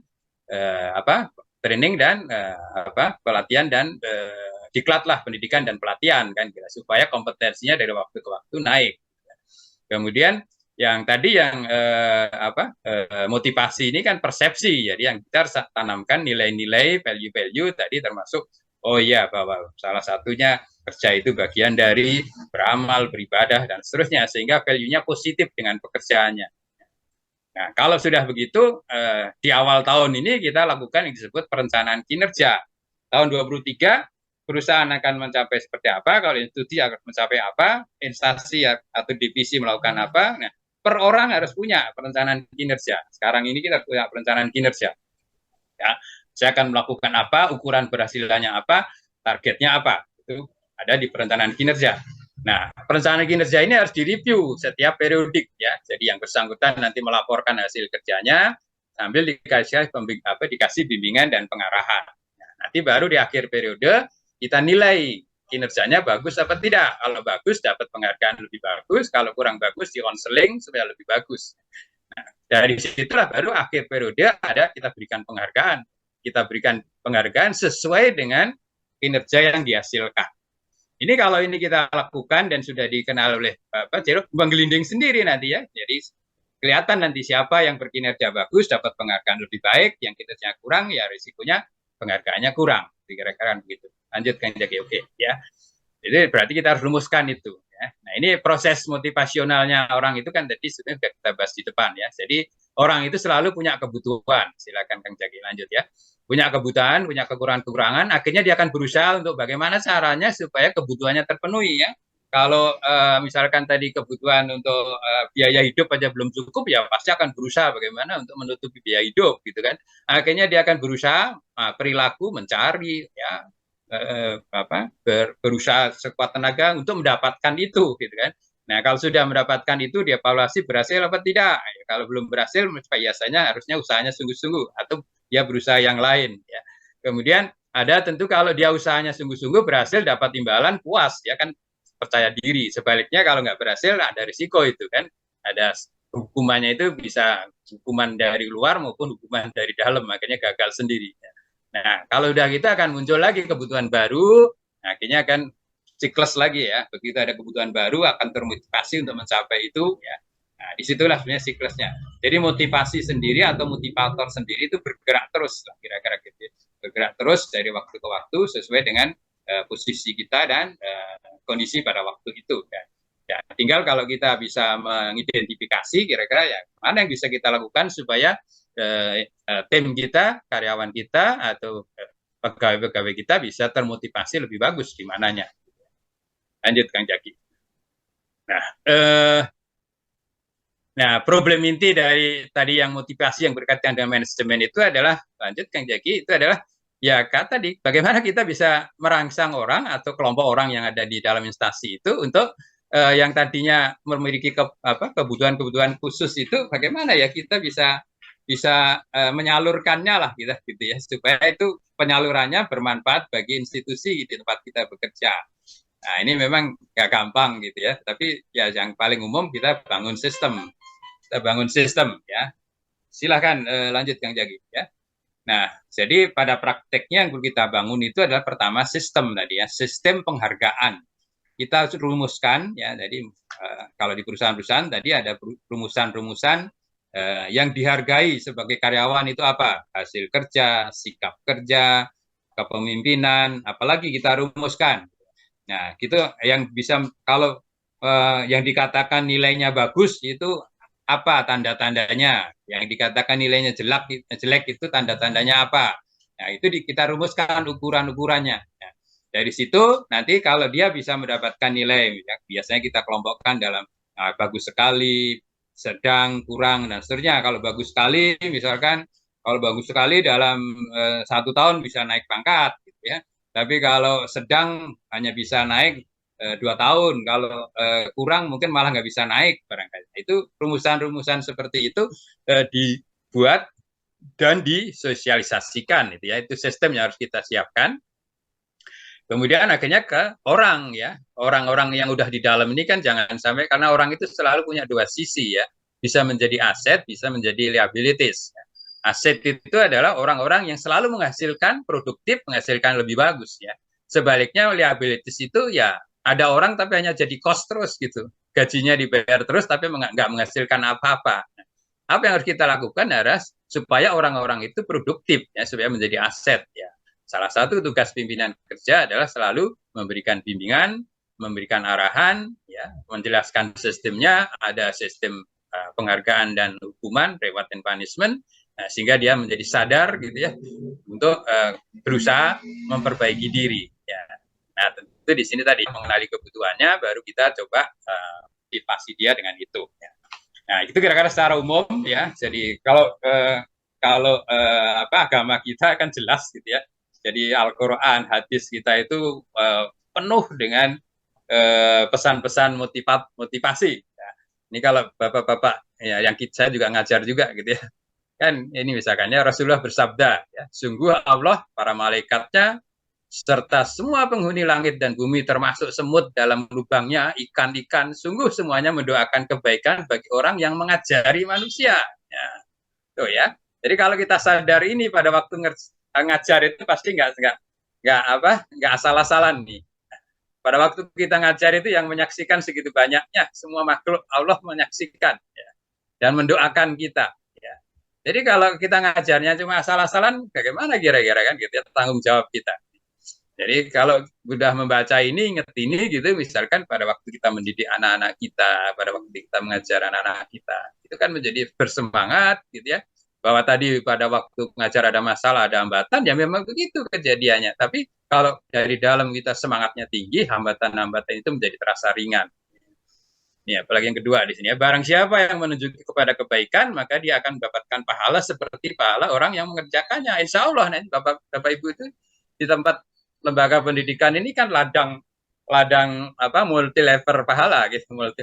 training dan pelatihan dan diklat lah pendidikan dan pelatihan kan supaya kompetensinya dari waktu ke waktu naik. Kemudian yang tadi yang motivasi ini kan persepsi, jadi yang kita harus tanamkan nilai-nilai value-value tadi termasuk oh iya bahwa salah satunya kerja itu bagian dari beramal, beribadah, dan seterusnya, sehingga value-nya positif dengan pekerjaannya. Nah, kalau sudah begitu, di awal tahun ini kita lakukan yang disebut perencanaan kinerja. Tahun 2023, perusahaan akan mencapai seperti apa, kalau institusi akan mencapai apa, instansi atau divisi melakukan apa. Nah, per orang harus punya perencanaan kinerja. Sekarang ini kita punya perencanaan kinerja. Ya, saya akan melakukan apa, ukuran berhasilannya apa, targetnya apa. Itu ada di perencanaan kinerja. Nah, perencanaan kinerja ini harus direview setiap periodik ya. Jadi yang bersangkutan nanti melaporkan hasil kerjanya sambil dikasih bimbingan dan pengarahan. Nah, nanti baru di akhir periode kita nilai kinerjanya bagus apa tidak. Kalau bagus dapat penghargaan lebih bagus, kalau kurang bagus di konseling supaya lebih bagus. Nah, dari situlah baru akhir periode ada kita berikan penghargaan. Kita berikan penghargaan sesuai dengan kinerja yang dihasilkan. Ini kalau ini kita lakukan dan sudah dikenal oleh Jero, menggelinding sendiri nanti ya. Jadi kelihatan nanti siapa yang berkinerja bagus dapat penghargaan lebih baik, yang kinerjanya kurang ya risikonya penghargaannya kurang. Kira-kira begitu. Lanjut Kang Jaki, oke ya. Jadi berarti kita harus rumuskan itu. Ya. Nah ini proses motivasionalnya orang itu kan tadi sudah kita bahas di depan ya. Jadi orang itu selalu punya kebutuhan. Silakan Kang Jaki lanjut ya. Punya kebutuhan, punya kekurangan-kekurangan, akhirnya dia akan berusaha untuk bagaimana caranya supaya kebutuhannya terpenuhi ya. Kalau misalkan tadi kebutuhan untuk biaya hidup aja belum cukup, ya pasti akan berusaha bagaimana untuk menutupi biaya hidup, gitu kan. Akhirnya dia akan berusaha perilaku mencari, ya berusaha sekuat tenaga untuk mendapatkan itu, gitu kan. Nah, kalau sudah mendapatkan itu, dia evaluasi berhasil apa tidak. Kalau belum berhasil, biasanya harusnya usahanya sungguh-sungguh atau dia berusaha yang lain ya. Kemudian ada tentu kalau dia usahanya sungguh-sungguh berhasil dapat imbalan puas ya kan percaya diri. Sebaliknya kalau nggak berhasil ada risiko itu kan. Ada hukumannya itu bisa hukuman dari luar maupun hukuman dari dalam akhirnya gagal sendiri. Nah, kalau udah gitu akan muncul lagi kebutuhan baru, akhirnya akan siklus lagi ya. Begitu ada kebutuhan baru akan termotivasi untuk mencapai itu ya. Nah, disitulah sebenarnya siklusnya. Jadi motivasi sendiri atau motivator sendiri itu bergerak terus, kira-kira gitu. Bergerak terus dari waktu ke waktu sesuai dengan posisi kita dan kondisi pada waktu itu. Ya, tinggal kalau kita bisa mengidentifikasi kira-kira ya mana yang bisa kita lakukan supaya tim kita, karyawan kita atau pegawai-pegawai kita bisa termotivasi lebih bagus di mananya. Lanjut Kang Jaki. Nah, problem inti dari tadi yang motivasi yang berkaitan dengan manajemen itu adalah, lanjut Kang Jaki, itu adalah ya tadi bagaimana kita bisa merangsang orang atau kelompok orang yang ada di dalam instansi itu untuk yang tadinya memiliki kebutuhan-kebutuhan khusus itu bagaimana ya kita bisa menyalurkannya lah gitu ya supaya itu penyalurannya bermanfaat bagi institusi di tempat kita bekerja. Nah, ini memang nggak gampang gitu ya. Tapi ya yang paling umum kita bangun sistem. Kita bangun sistem ya. Silahkan lanjut Kang Jagi ya. Nah, jadi pada prakteknya yang perlu kita bangun itu adalah pertama sistem tadi ya, sistem penghargaan. Kita harus rumuskan ya. Jadi kalau di perusahaan-perusahaan tadi ada rumusan-rumusan yang dihargai sebagai karyawan itu apa? Hasil kerja, sikap kerja, kepemimpinan, apalagi kita rumuskan. Nah, gitu yang bisa kalau yang dikatakan nilainya bagus itu apa tanda-tandanya? Yang dikatakan nilainya jelek itu tanda-tandanya apa? Nah, itu kita rumuskan ukuran-ukurannya. Nah, dari situ nanti kalau dia bisa mendapatkan nilai, ya, biasanya kita kelompokkan dalam bagus sekali, sedang, kurang, dan seterusnya. Kalau bagus sekali, misalkan kalau bagus sekali dalam 1 tahun bisa naik pangkat, gitu ya. Tapi kalau sedang hanya bisa naik 2 tahun, kalau kurang mungkin malah nggak bisa naik barangkali. Itu rumusan-rumusan seperti itu dibuat dan disosialisasikan, itu ya. Itu sistem yang harus kita siapkan. Kemudian akhirnya ke orang ya, orang-orang yang udah di dalam ini kan jangan sampai, karena orang itu selalu punya dua sisi ya, bisa menjadi aset, bisa menjadi liabilities. Aset itu adalah orang-orang yang selalu menghasilkan produktif, menghasilkan lebih bagus ya. Sebaliknya liabilities itu ya ada orang tapi hanya jadi cost terus gitu, gajinya dibayar terus tapi nggak menghasilkan apa-apa. Apa yang harus kita lakukan adalah supaya orang-orang itu produktif ya, supaya menjadi aset ya. Salah satu tugas pimpinan kerja adalah selalu memberikan bimbingan, memberikan arahan, ya, menjelaskan sistemnya, ada sistem penghargaan dan hukuman, reward and punishment, sehingga dia menjadi sadar gitu ya untuk berusaha memperbaiki diri. Ya. Nah, tentu di sini tadi mengenali kebutuhannya, baru kita coba motivasi dia dengan itu. Ya. Nah, itu kira-kira secara umum ya. Jadi kalau agama kita kan jelas gitu ya. Jadi Al-Qur'an, hadis kita itu penuh dengan pesan-pesan motivasi. Ya. Ini kalau bapak-bapak ya, yang saya juga ngajar juga gitu ya. Kan ini misalkannya Rasulullah bersabda, ya, sungguh Allah, para malaikatnya, serta semua penghuni langit dan bumi termasuk semut dalam lubangnya, ikan-ikan, sungguh semuanya mendoakan kebaikan bagi orang yang mengajari manusia. Ya, tuh ya. Jadi kalau kita sadar ini pada waktu ngajar itu pasti nggak asal-asalan nih. Pada waktu kita ngajar itu yang menyaksikan segitu banyaknya, semua makhluk Allah menyaksikan ya, dan mendoakan kita. Ya. Jadi kalau kita ngajarnya cuma asal-asalan, bagaimana kira-kira kan gitu ya, tanggung jawab kita. Jadi kalau sudah membaca ini, ingat ini gitu, misalkan pada waktu kita mendidik anak-anak kita, pada waktu kita mengajar anak-anak kita, itu kan menjadi bersemangat gitu ya, bahwa tadi pada waktu mengajar ada masalah, ada hambatan, ya memang begitu kejadiannya. Tapi kalau dari dalam kita semangatnya tinggi, hambatan-hambatan itu menjadi terasa ringan. Ini apalagi yang kedua di sini ya, barang siapa yang menunjuk kepada kebaikan, maka dia akan mendapatkan pahala seperti pahala orang yang mengerjakannya. Insya Allah nanti Bapak Ibu itu di tempat lembaga pendidikan ini kan ladang multi level pahala gitu, multi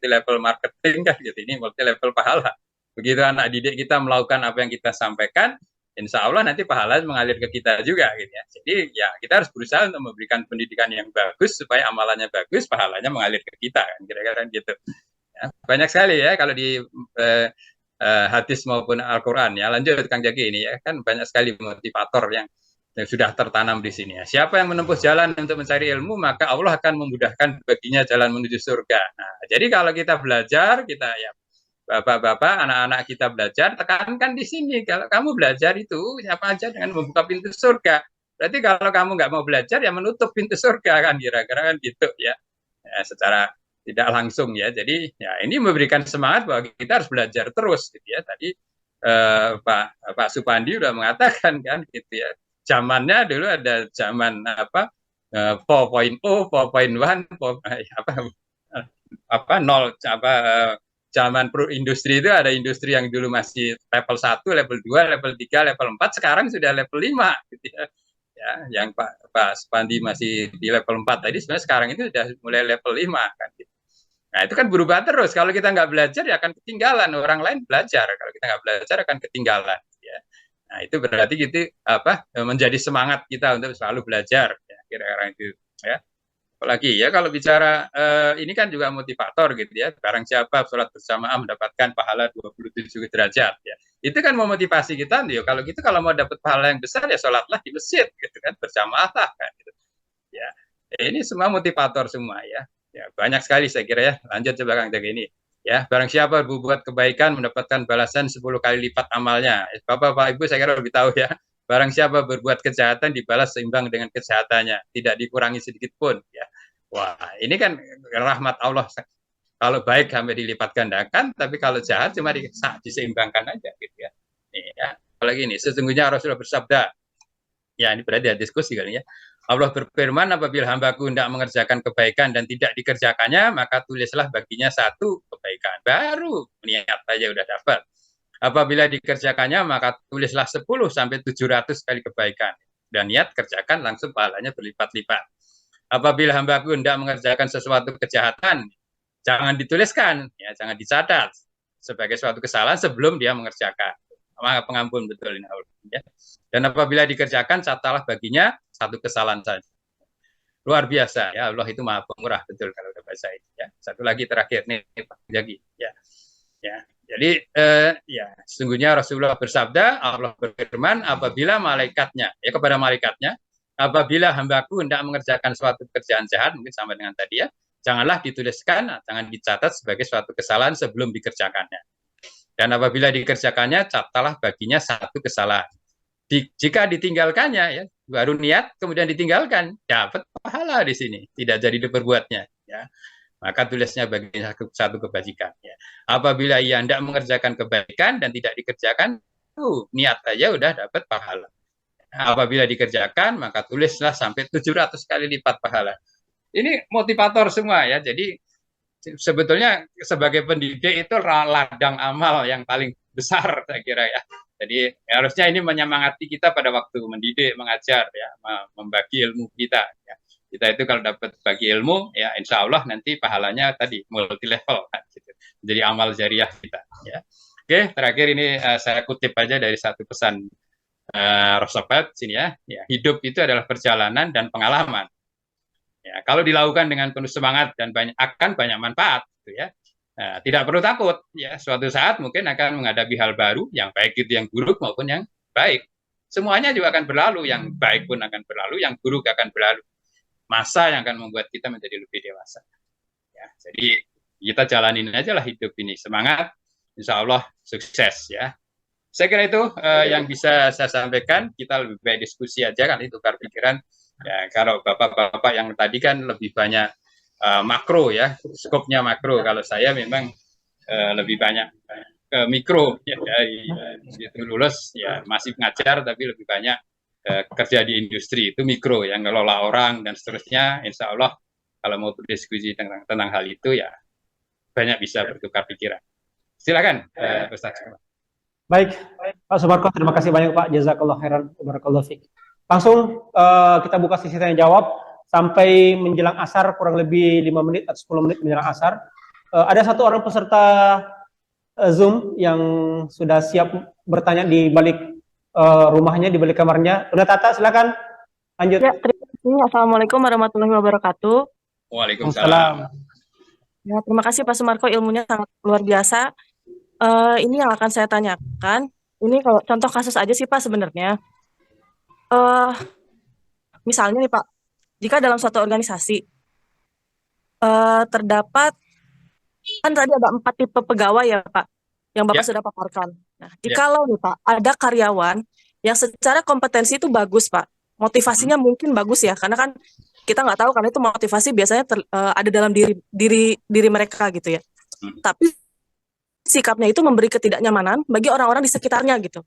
level marketing kan gitu, ini multi level pahala. Begitu anak didik kita melakukan apa yang kita sampaikan, insya Allah nanti pahala mengalir ke kita juga gitu ya. Jadi ya kita harus berusaha untuk memberikan pendidikan yang bagus supaya amalannya bagus, pahalanya mengalir ke kita kan, kira-kira gitu. Ya, banyak sekali ya kalau di hadis maupun Al-Quran ya. Lanjut Kang Jaki, ini ya kan banyak sekali motivator yang sudah tertanam di sini ya. Siapa yang menempuh jalan untuk mencari ilmu, maka Allah akan memudahkan baginya jalan menuju surga. Nah, jadi kalau kita belajar, kita ya bapak-bapak, anak-anak kita belajar, tekankan di sini. Kalau kamu belajar itu, siapa aja dengan membuka pintu surga. Berarti kalau kamu nggak mau belajar, ya menutup pintu surga kan, kira-kira kan gitu ya. Ya, secara tidak langsung ya. Jadi ya ini memberikan semangat bahwa kita harus belajar terus gitu ya. Tadi Pak Supandi udah mengatakan kan gitu ya. Zamannya dulu ada zaman 4.0, 4.1, nol zaman industri itu ada industri yang dulu masih level 1, level 2, level 3, level 4, sekarang sudah level 5 gitu ya. Ya, yang Pak Supandi masih di level 4 tadi, sebenarnya sekarang itu sudah mulai level 5 kan gitu. Nah, itu kan berubah terus. Kalau kita nggak belajar ya akan ketinggalan. Orang lain belajar. Kalau kita nggak belajar akan ketinggalan ya. Nah, itu berarti gitu menjadi semangat kita untuk selalu belajar ya, kira-kira itu ya. Apalagi ya kalau bicara ini kan juga motivator gitu ya. Barang siapa sholat berjamaah mendapatkan pahala 27 derajat ya. Itu kan memotivasi kita nih. Kalau gitu kalau mau dapat pahala yang besar ya sholatlah di masjid gitu kan, berjamaah lah kan gitu. Ya. Ini semua motivator semua ya. Ya, banyak sekali saya kira ya. Lanjut coba Kang Jaga ini. Ya, barang siapa berbuat kebaikan mendapatkan balasan 10 kali lipat amalnya. Bapak Ibu saya kira lebih tahu ya. Barang siapa berbuat kejahatan dibalas seimbang dengan kejahatannya, tidak dikurangi sedikit pun ya. Wah, ini kan rahmat Allah. Kalau baik sampai dilipat gandakan, tapi kalau jahat cuma diseimbangkan aja gitu ya. Nih, ya. Apalagi ini, sesungguhnya Rasulullah bersabda, ya ini berarti ya diskusi kali ya. Allah berfirman, apabila hambaku hendak mengerjakan kebaikan dan tidak dikerjakannya, maka tulislah baginya satu kebaikan. Baru niat aja udah dapat. Apabila dikerjakannya, maka tulislah 10 sampai 700 kali kebaikan. Dan niat kerjakan langsung pahalanya berlipat-lipat. Apabila hambaku hendak mengerjakan sesuatu kejahatan, jangan dituliskan, ya, jangan dicatat sebagai suatu kesalahan sebelum dia mengerjakan. Maka pengampun betul ini Allah. Ya. Dan apabila dikerjakan, catatlah baginya satu kesalahan saja. Luar biasa ya, Allah itu maha pemurah betul kalau udah bahasa itu ya. Satu lagi terakhir nih Pak Jagi ya. Ya. Jadi ya sesungguhnya Rasulullah bersabda, Allah berfirman apabila malaikatnya ya kepada malaikatnya, apabila hambaku hendak mengerjakan suatu pekerjaan jahat mungkin sama dengan tadi ya, janganlah dituliskan, jangan dicatat sebagai suatu kesalahan sebelum dikerjakannya. Dan apabila dikerjakannya, catatlah baginya satu kesalahan. Jika ditinggalkannya, ya baru niat, kemudian ditinggalkan, dapat pahala di sini, tidak jadi diperbuatnya. Ya. Maka tulisnya baginya satu kebajikan. Ya. Apabila ia hendak mengerjakan kebaikan dan tidak dikerjakan, niat saja udah dapat pahala. Apabila dikerjakan, maka tulislah sampai 700 kali lipat pahala. Ini motivator semua ya. Jadi sebetulnya sebagai pendidik itu ladang amal yang paling besar saya kira ya. Jadi harusnya ini menyemangati kita pada waktu mendidik, mengajar ya, membagi ilmu kita ya. Kita itu kalau dapat bagi ilmu ya insya Allah nanti pahalanya tadi multi level gitu. Jadi amal jariah kita ya. Oke, terakhir ini saya kutip aja dari satu pesan Roosevelt sini ya. Ya, hidup itu adalah perjalanan dan pengalaman. Ya, kalau dilakukan dengan penuh semangat dan akan banyak manfaat, gitu ya. Nah, tidak perlu takut, ya. Suatu saat mungkin akan menghadapi hal baru, yang baik itu yang buruk maupun yang baik. Semuanya juga akan berlalu, yang baik pun akan berlalu, yang buruk akan berlalu. Masa yang akan membuat kita menjadi lebih dewasa. Ya, jadi kita jalanin aja lah hidup ini, semangat, insya Allah sukses ya. Saya kira itu yang bisa saya sampaikan. Kita lebih baik diskusi aja kan, itu tukar pikiran. Ya, kalau bapak-bapak yang tadi kan lebih banyak makro ya, skopnya makro. Kalau saya memang lebih banyak ke mikro ya, dari itu lulus ya masih ngajar tapi lebih banyak kerja di industri itu mikro yang ngelola orang dan seterusnya. Insya Allah kalau mau berdiskusi tentang hal itu ya banyak bisa bertukar pikiran. Silakan Ustaz. Baik, Pak Sumarko, terima kasih banyak Pak. Jazakallah khairan, barakallahu fiik. Langsung kita buka sesi tanya jawab sampai menjelang asar, kurang lebih 5 menit atau 10 menit menjelang asar. Ada satu orang peserta Zoom yang sudah siap bertanya di balik rumahnya, di balik kamarnya. Udah Tata, silakan lanjut. Ya, terima kasih. Assalamualaikum warahmatullahi wabarakatuh. Waalaikumsalam. Ya, terima kasih Pak Sumarko, ilmunya sangat luar biasa. Ini yang akan saya tanyakan. Ini kalau contoh kasus aja sih Pak sebenarnya. Misalnya nih Pak, jika dalam suatu organisasi terdapat, kan tadi ada 4 tipe pegawai ya Pak, yang Bapak sudah paparkan. Nah, jikalau nih Pak, ada karyawan yang secara kompetensi itu bagus Pak, motivasinya mungkin bagus ya, karena kan kita nggak tahu karena itu motivasi biasanya ada dalam diri mereka gitu ya. Tapi sikapnya itu memberi ketidaknyamanan bagi orang-orang di sekitarnya gitu.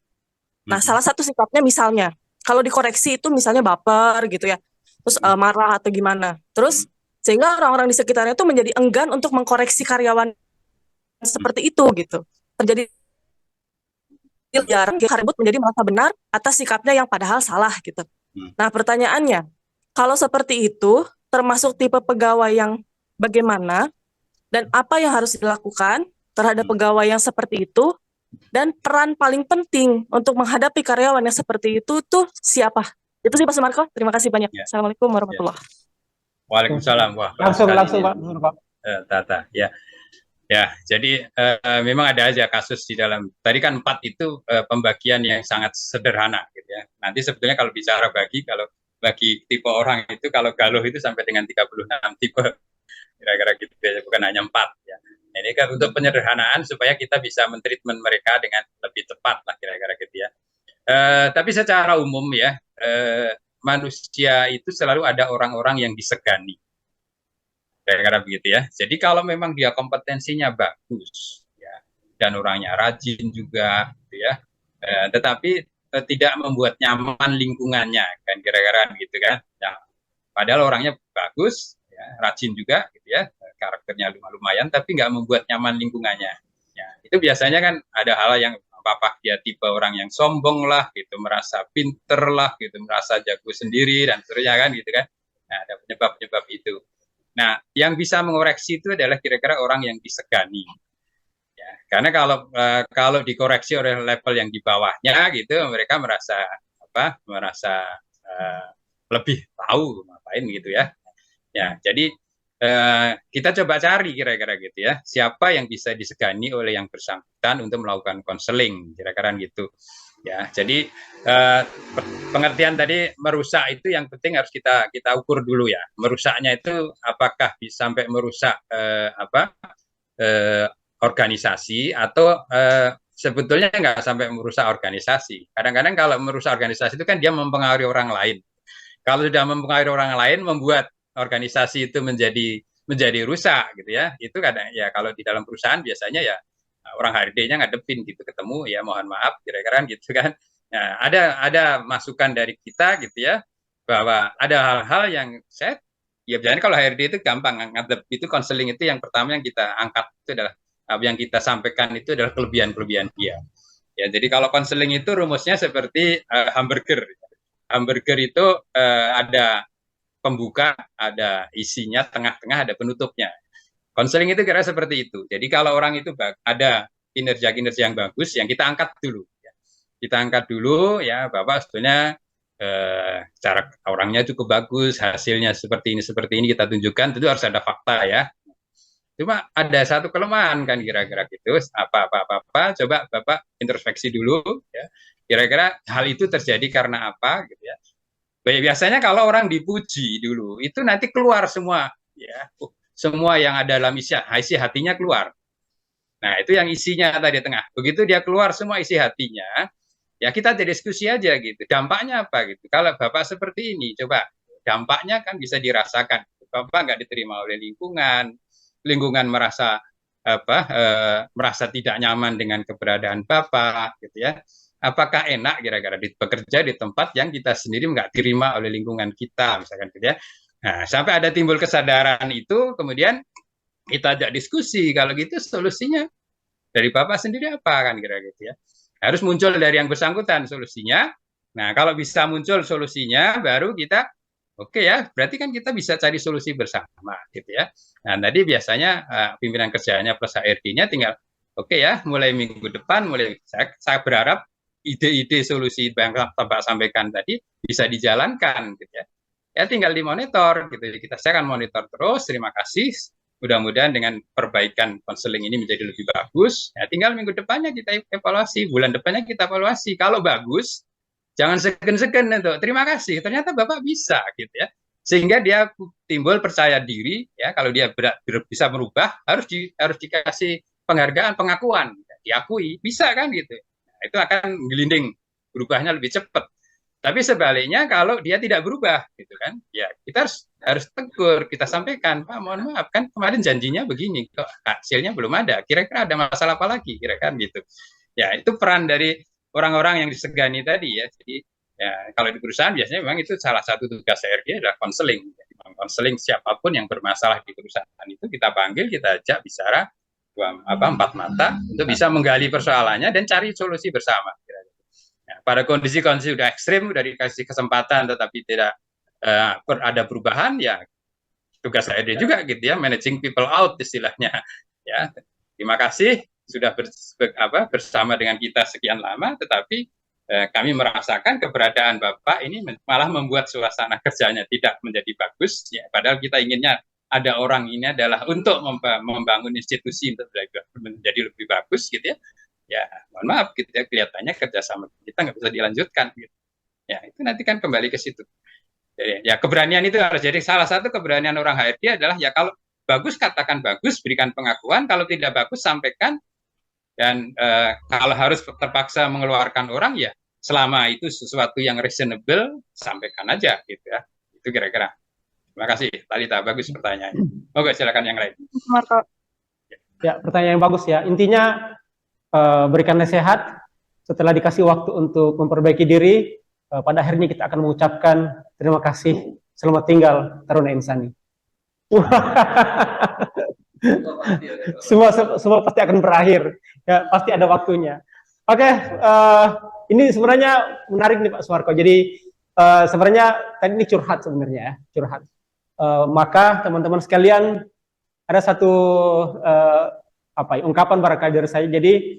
Nah, salah satu sikapnya misalnya, kalau dikoreksi itu misalnya baper gitu ya, terus marah atau gimana. Terus sehingga orang-orang di sekitarnya itu menjadi enggan untuk mengkoreksi karyawan seperti itu gitu. Terjadi jarang karyawan menjadi merasa benar atas sikapnya yang padahal salah gitu. Nah, pertanyaannya, kalau seperti itu termasuk tipe pegawai yang bagaimana dan apa yang harus dilakukan terhadap pegawai yang seperti itu, dan peran paling penting untuk menghadapi karyawan yang seperti itu tuh siapa? Itu sih Pak Sumarko. Terima kasih banyak. Assalamualaikum warahmatullahi wabarakatuh. Waalaikumsalam. Wah, bagus Langsung sekali langsung ini, Pak. Tata. Ya, ya. Jadi memang ada aja kasus di dalam. Tadi kan 4 itu pembagian yang sangat sederhana, gitu ya. Nanti sebetulnya kalau bicara kalau bagi tipe orang itu, kalau Galuh itu sampai dengan 36 tipe, kira-kira gitu ya, bukan hanya 4 ya. Nah, ini kan untuk penyederhanaan supaya kita bisa mentreatment mereka dengan lebih tepat lah, kira-kira gitu ya. Tapi secara umum ya, manusia itu selalu ada orang-orang yang disegani, kira-kira begitu ya. Jadi kalau memang dia kompetensinya bagus ya, dan orangnya rajin juga gitu ya, tetapi tidak membuat nyaman lingkungannya, kan kira-kira gitu kan ya, padahal orangnya bagus ya, rajin juga gitu ya, karakternya lumayan, tapi nggak membuat nyaman lingkungannya ya. Itu biasanya kan ada hal yang apa dia tipe orang yang sombong lah gitu, merasa pinter lah gitu, merasa jago sendiri dan seterusnya kan gitu kan. Nah, ada penyebab-penyebab itu. Nah, yang bisa mengoreksi itu adalah kira-kira orang yang disegani. Ya, karena kalau dikoreksi oleh level yang di bawahnya gitu, mereka merasa lebih tahu ngapain gitu ya. Ya, jadi kita coba cari kira-kira gitu ya, siapa yang bisa disegani oleh yang bersangkutan untuk melakukan konseling, kira-kira gitu. Ya, jadi pengertian tadi merusak itu yang penting harus kita ukur dulu ya. Merusaknya itu apakah bisa sampai merusak organisasi atau sebetulnya nggak sampai merusak organisasi. Kadang-kadang kalau merusak organisasi itu kan dia mempengaruhi orang lain. Kalau sudah mempengaruhi orang lain, membuat organisasi itu menjadi rusak gitu ya. Itu kadang ya kalau di dalam perusahaan biasanya ya orang HRD-nya ngadepin gitu, ketemu ya mohon maaf kira-kira gitu kan. Nah, ada masukan dari kita gitu ya, bahwa ada hal-hal yang ya biasanya kalau HRD itu gampang ngadep, itu konseling itu yang pertama yang kita angkat itu adalah yang kita sampaikan itu adalah kelebihan-kelebihan dia. Ya, jadi kalau konseling itu rumusnya seperti hamburger. Hamburger itu ada pembuka, ada isinya, tengah-tengah ada penutupnya. Konseling itu kira seperti itu. Jadi kalau orang itu ada kinerja-kinerja yang bagus, yang kita angkat dulu. Ya. Kita angkat dulu, ya Bapak sebetulnya cara orangnya cukup bagus, hasilnya seperti ini kita tunjukkan, tentu harus ada fakta ya. Cuma ada satu kelemahan kan kira-kira gitu, apa, coba Bapak introspeksi dulu, ya. Kira-kira hal itu terjadi karena apa gitu ya. Biasanya kalau orang dipuji dulu, itu nanti keluar semua, ya, semua yang ada dalam isi hatinya keluar. Nah, itu yang isinya tadi tengah. Begitu dia keluar semua isi hatinya, ya kita diskusi aja gitu. Dampaknya apa gitu? Kalau Bapak seperti ini, coba dampaknya kan bisa dirasakan. Bapak nggak diterima oleh lingkungan merasa merasa tidak nyaman dengan keberadaan Bapak, gitu ya. Apakah enak kira-kira bekerja di tempat yang kita sendiri nggak terima oleh lingkungan kita, misalkan gitu ya. Nah, sampai ada timbul kesadaran itu, kemudian kita ajak diskusi. Kalau gitu solusinya dari Bapak sendiri apa kan kira-kira gitu ya. Harus muncul dari yang bersangkutan solusinya. Nah, kalau bisa muncul solusinya, baru kita oke ya, berarti kan kita bisa cari solusi bersama gitu ya. Nah, tadi biasanya pimpinan kerjanya plus HRD-nya tinggal oke ya, mulai minggu depan saya berharap ide-ide solusi yang Bapak sampaikan tadi bisa dijalankan gitu ya. Ya tinggal dimonitor gitu. Saya akan monitor terus. Terima kasih. Mudah-mudahan dengan perbaikan konseling ini menjadi lebih bagus. Ya, tinggal minggu depannya kita evaluasi, bulan depannya kita evaluasi. Kalau bagus, jangan segen-segen untuk terima kasih. Ternyata Bapak bisa gitu ya. Sehingga dia timbul percaya diri ya, kalau dia bisa merubah harus dikasih penghargaan, pengakuan, diakui, bisa kan gitu. Nah, itu akan gelinding berubahnya lebih cepat. Tapi sebaliknya kalau dia tidak berubah gitu kan, ya kita harus tegur, kita sampaikan, Pak mohon maaf kan kemarin janjinya begini, kok hasilnya belum ada, kira-kira ada masalah apa lagi, kira-kira gitu. Ya itu peran dari orang-orang yang disegani tadi ya. Jadi ya kalau di perusahaan biasanya memang itu salah satu tugas HRD adalah konseling. Konseling siapapun yang bermasalah di perusahaan itu kita panggil, kita ajak bicara 4 mata untuk bisa menggali persoalannya dan cari solusi bersama. Nah, pada kondisi-kondisi sudah ekstrim, sudah dikasih kesempatan tetapi tidak ada perubahan, ya tugas HRD juga gitu ya, managing people out istilahnya. Ya, terima kasih sudah bersama dengan kita sekian lama, tetapi kami merasakan keberadaan Bapak ini malah membuat suasana kerjanya tidak menjadi bagus, ya, padahal kita inginnya ada orang ini adalah untuk membangun institusi untuk menjadi lebih bagus gitu ya. Ya, mohon maaf gitu ya, kelihatannya kerjasama kita nggak bisa dilanjutkan gitu. Ya, itu nanti kan kembali ke situ. Jadi, ya keberanian itu harus jadi salah satu keberanian orang HRD adalah ya kalau bagus katakan bagus, berikan pengakuan, kalau tidak bagus sampaikan, dan kalau harus terpaksa mengeluarkan orang ya selama itu sesuatu yang reasonable sampaikan aja gitu ya. Itu kira-kira. Terima kasih Talita, bagus pertanyaannya. Oke, silakan yang lain. Marco. Ya, pertanyaan yang bagus ya. Intinya berikan nasihat setelah dikasih waktu untuk memperbaiki diri. Pada akhirnya kita akan mengucapkan terima kasih, selamat tinggal Taruna Insani. semua pasti akan berakhir, ya pasti ada waktunya. Oke, ini sebenarnya menarik nih Pak Sumarko. Jadi sebenarnya tadi ini curhat sebenarnya ya, curhat. Maka teman-teman sekalian ada satu ungkapan barangkali dari saya. Jadi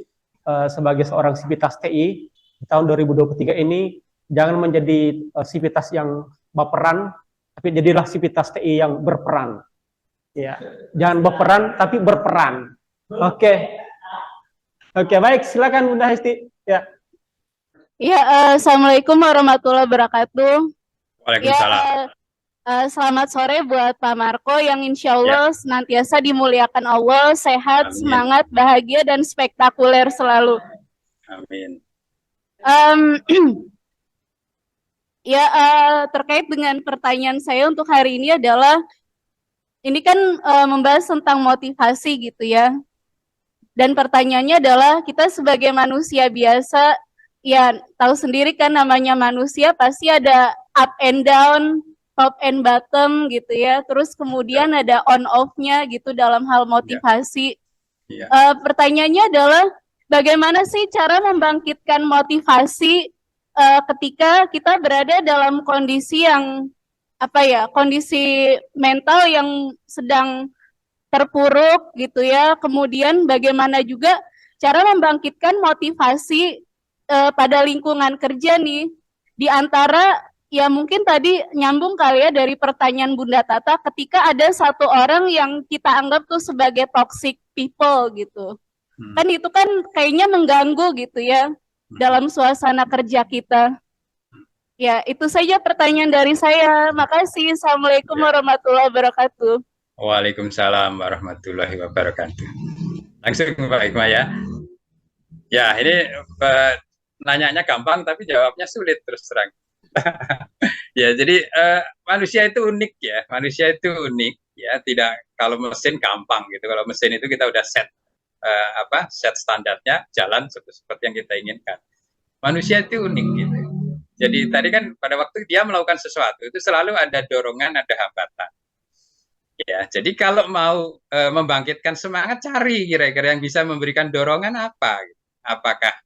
sebagai seorang Sivitas TI di tahun 2023 ini jangan menjadi Sivitas yang baperan, tapi jadilah Sivitas TI yang berperan. Ya, jangan berperan tapi berperan. Oke, baik, silakan Bunda Hesti. Ya. Ya, Assalamualaikum warahmatullahi wabarakatuh. Waalaikumsalam. Ya, selamat sore buat Pak Marco yang insya Allah senantiasa dimuliakan Allah, sehat, Amin. semangat, bahagia, dan spektakuler selalu. Amin. Ya, terkait dengan pertanyaan saya untuk hari ini adalah, ini kan membahas tentang motivasi gitu ya. Dan pertanyaannya adalah, kita sebagai manusia biasa, ya tahu sendiri kan namanya manusia pasti ada up and down, top and bottom gitu ya. Terus kemudian ada on off-nya gitu dalam hal motivasi. Pertanyaannya adalah, bagaimana sih cara membangkitkan motivasi ketika kita berada dalam kondisi yang kondisi mental yang sedang terpuruk gitu ya. Kemudian bagaimana juga cara membangkitkan motivasi pada lingkungan kerja nih, di antara ya mungkin tadi nyambung kali ya dari pertanyaan Bunda Tata, ketika ada satu orang yang kita anggap tuh sebagai toxic people gitu. Kan itu kan kayaknya mengganggu gitu ya dalam suasana kerja kita. Ya, itu saja pertanyaan dari saya. Makasih. Assalamualaikum warahmatullahi wabarakatuh. Waalaikumsalam warahmatullahi wabarakatuh. Langsung Pak Hikmah ya. Ya, ini nanyanya gampang tapi jawabnya sulit terus terang. Ya, jadi manusia itu unik ya. Manusia itu unik ya. Tidak, kalau mesin gampang gitu. Kalau mesin itu kita udah set set standarnya jalan seperti yang kita inginkan. Manusia itu unik gitu. Jadi tadi kan pada waktu dia melakukan sesuatu itu selalu ada dorongan, ada hambatan. Ya, jadi kalau mau membangkitkan semangat, cari kira-kira yang bisa memberikan dorongan apa? Apakah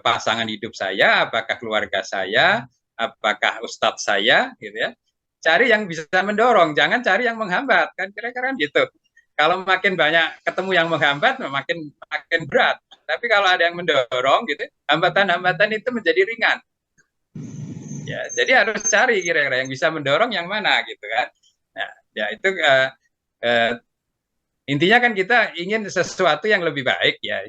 pasangan hidup saya, apakah keluarga saya, apakah ustadz saya, gitu ya. Cari yang bisa mendorong, jangan cari yang menghambat, kan kira-kira gitu. Kalau makin banyak ketemu yang menghambat, makin berat. Tapi kalau ada yang mendorong, gitu, hambatan-hambatan itu menjadi ringan. Ya, jadi harus cari kira-kira yang bisa mendorong yang mana gitu kan. Nah, ya itu intinya kan kita ingin sesuatu yang lebih baik ya.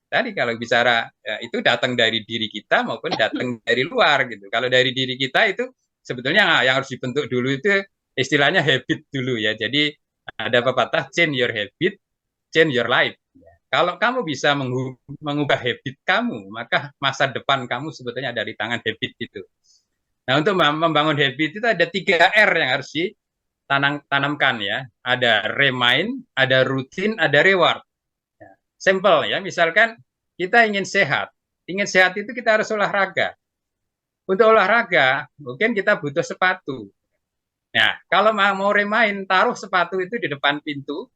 Tadi kalau bicara itu datang dari diri kita maupun datang dari luar gitu. Kalau dari diri kita itu sebetulnya yang harus dibentuk dulu itu istilahnya habit dulu ya. Jadi ada pepatah change your habit, change your life. Kalau kamu bisa mengubah habit kamu, maka masa depan kamu sebetulnya ada di tangan habit itu. Nah, untuk membangun habit itu ada 3 R yang harus ditanamkan ya. Ada remind, ada rutin, ada reward. Ya, simple ya, misalkan kita ingin sehat. Ingin sehat itu kita harus olahraga. Untuk olahraga, mungkin kita butuh sepatu. Nah, kalau mau remind, taruh sepatu itu di depan pintu.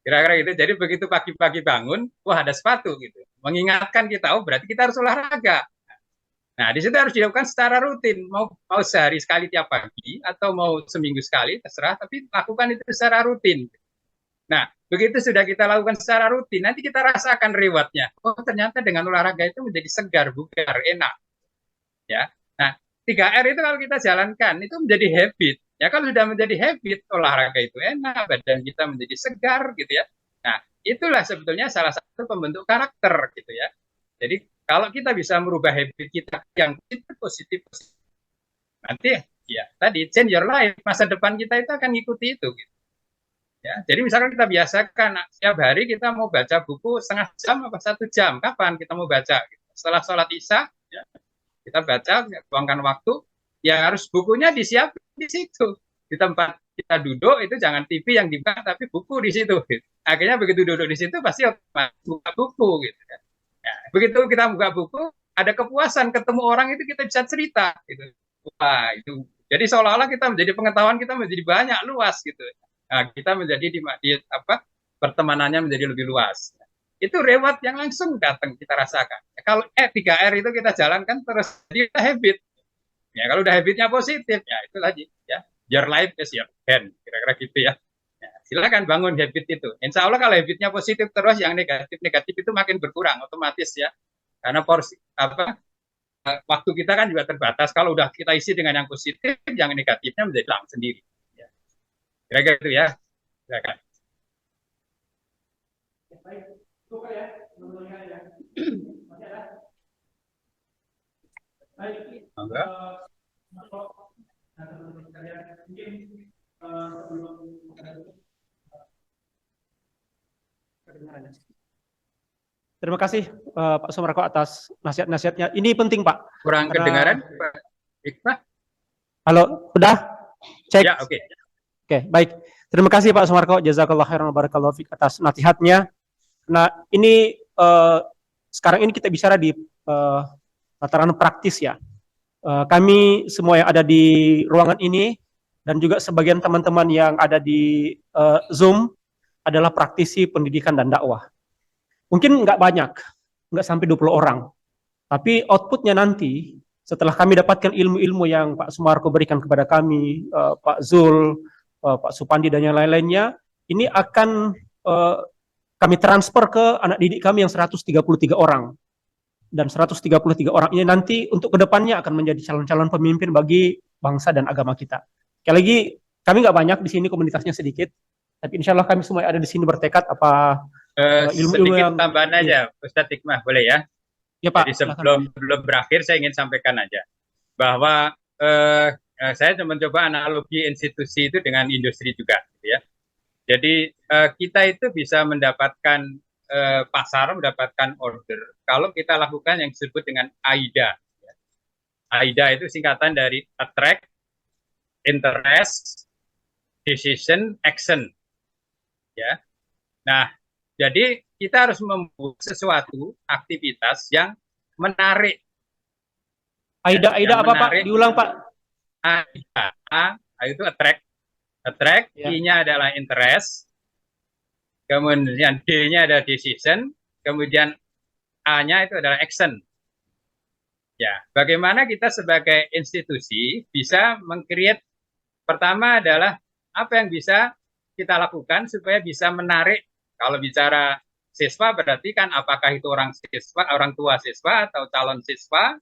Kira-kira gitu. Jadi begitu pagi-pagi bangun, wah ada sepatu gitu. Mengingatkan kita, oh berarti kita harus olahraga. Nah, di situ harus dilakukan secara rutin, mau sehari sekali tiap pagi atau mau seminggu sekali, terserah, tapi lakukan itu secara rutin. Nah, begitu sudah kita lakukan secara rutin, nanti kita rasakan rewardnya. Oh, ternyata dengan olahraga itu menjadi segar, bugar, enak. ya. Nah, 3R itu kalau kita jalankan itu menjadi habit. Ya kalau sudah menjadi habit, olahraga itu enak, badan kita menjadi segar gitu ya. Nah, itulah sebetulnya salah satu pembentuk karakter gitu ya. Jadi kalau kita bisa merubah habit kita yang positif, nanti ya tadi change your life, masa depan kita itu akan ngikuti itu gitu. Ya, jadi misalkan kita biasakan setiap hari kita mau baca buku setengah jam apa 1 jam, kapan kita mau baca? Setelah sholat isya, ya, kita baca, luangkan waktu, ya harus bukunya disiapkan di situ. Di tempat kita duduk itu jangan TV yang dibuka, tapi buku di situ. Gitu. Akhirnya begitu duduk di situ pasti otomatis buka buku. Gitu. Ya, begitu kita buka buku, ada kepuasan ketemu orang itu kita bisa cerita. Gitu. Wah itu. Jadi seolah-olah kita menjadi pengetahuan kita menjadi banyak luas gitu. Nah, kita menjadi di apa pertemanannya menjadi lebih luas. Itu reward yang langsung datang kita rasakan. Kalau 3R itu kita jalankan terus jadi habit. Ya kalau udah habitnya positif ya itu lagi ya. Your life is your hand, kira-kira gitu ya. Ya. Silakan bangun habit itu. Insya Allah kalau habitnya positif terus, yang negatif itu makin berkurang otomatis ya. Karena porsi waktu kita kan juga terbatas. Kalau udah kita isi dengan yang positif, yang negatifnya menjadi hilang sendiri. Ya. Kira-kira itu ya. Silakan. Terima kasih Pak Sumarko atas nasihat-nasihatnya. Ini penting Pak. Kurang kedengaran Pak Iqbal? Halo, udah? Cek. Ya, oke. Oke, baik. Terima kasih Pak Sumarko. Jazakallah khairan wa barakallahu fiik atas nasihatnya. Nah, ini sekarang ini kita bicara di tataran praktis ya. Kami semua yang ada di ruangan ini dan juga sebagian teman-teman yang ada di Zoom adalah praktisi pendidikan dan dakwah. Mungkin nggak banyak, nggak sampai 20 orang. Tapi outputnya nanti, setelah kami dapatkan ilmu-ilmu yang Pak Sumarko berikan kepada kami, Pak Zul, Pak Supandi, dan yang lain-lainnya, ini akan kami transfer ke anak didik kami yang 133 orang. Dan 133 orang ini nanti untuk kedepannya akan menjadi calon-calon pemimpin bagi bangsa dan agama kita. Sekali lagi, kami nggak banyak di sini, komunitasnya sedikit, tapi insya Allah kami semua yang ada di sini bertekad apa ilmu-ilmu yang tambahan aja, Ustadz Hikmah, boleh ya? Ya Pak. Jadi sebelum berakhir saya ingin sampaikan aja bahwa saya mencoba analogi institusi itu dengan industri juga, gitu ya. Jadi kita itu bisa mendapatkan pasar, mendapatkan order kalau kita lakukan yang disebut dengan AIDA. AIDA itu singkatan dari attract, interest, decision, action. Ya. Nah, jadi kita harus membuat sesuatu aktivitas yang menarik. AIDA apa menarik, Pak? Diulang Pak. AIDA, A itu attract, ya. I-nya adalah interest, kemudian D-nya adalah decision, kemudian A-nya itu adalah action. Ya, bagaimana kita sebagai institusi bisa meng-create, pertama adalah apa yang bisa kita lakukan supaya bisa menarik. Kalau bicara siswa berarti kan apakah itu orang tua siswa atau calon siswa,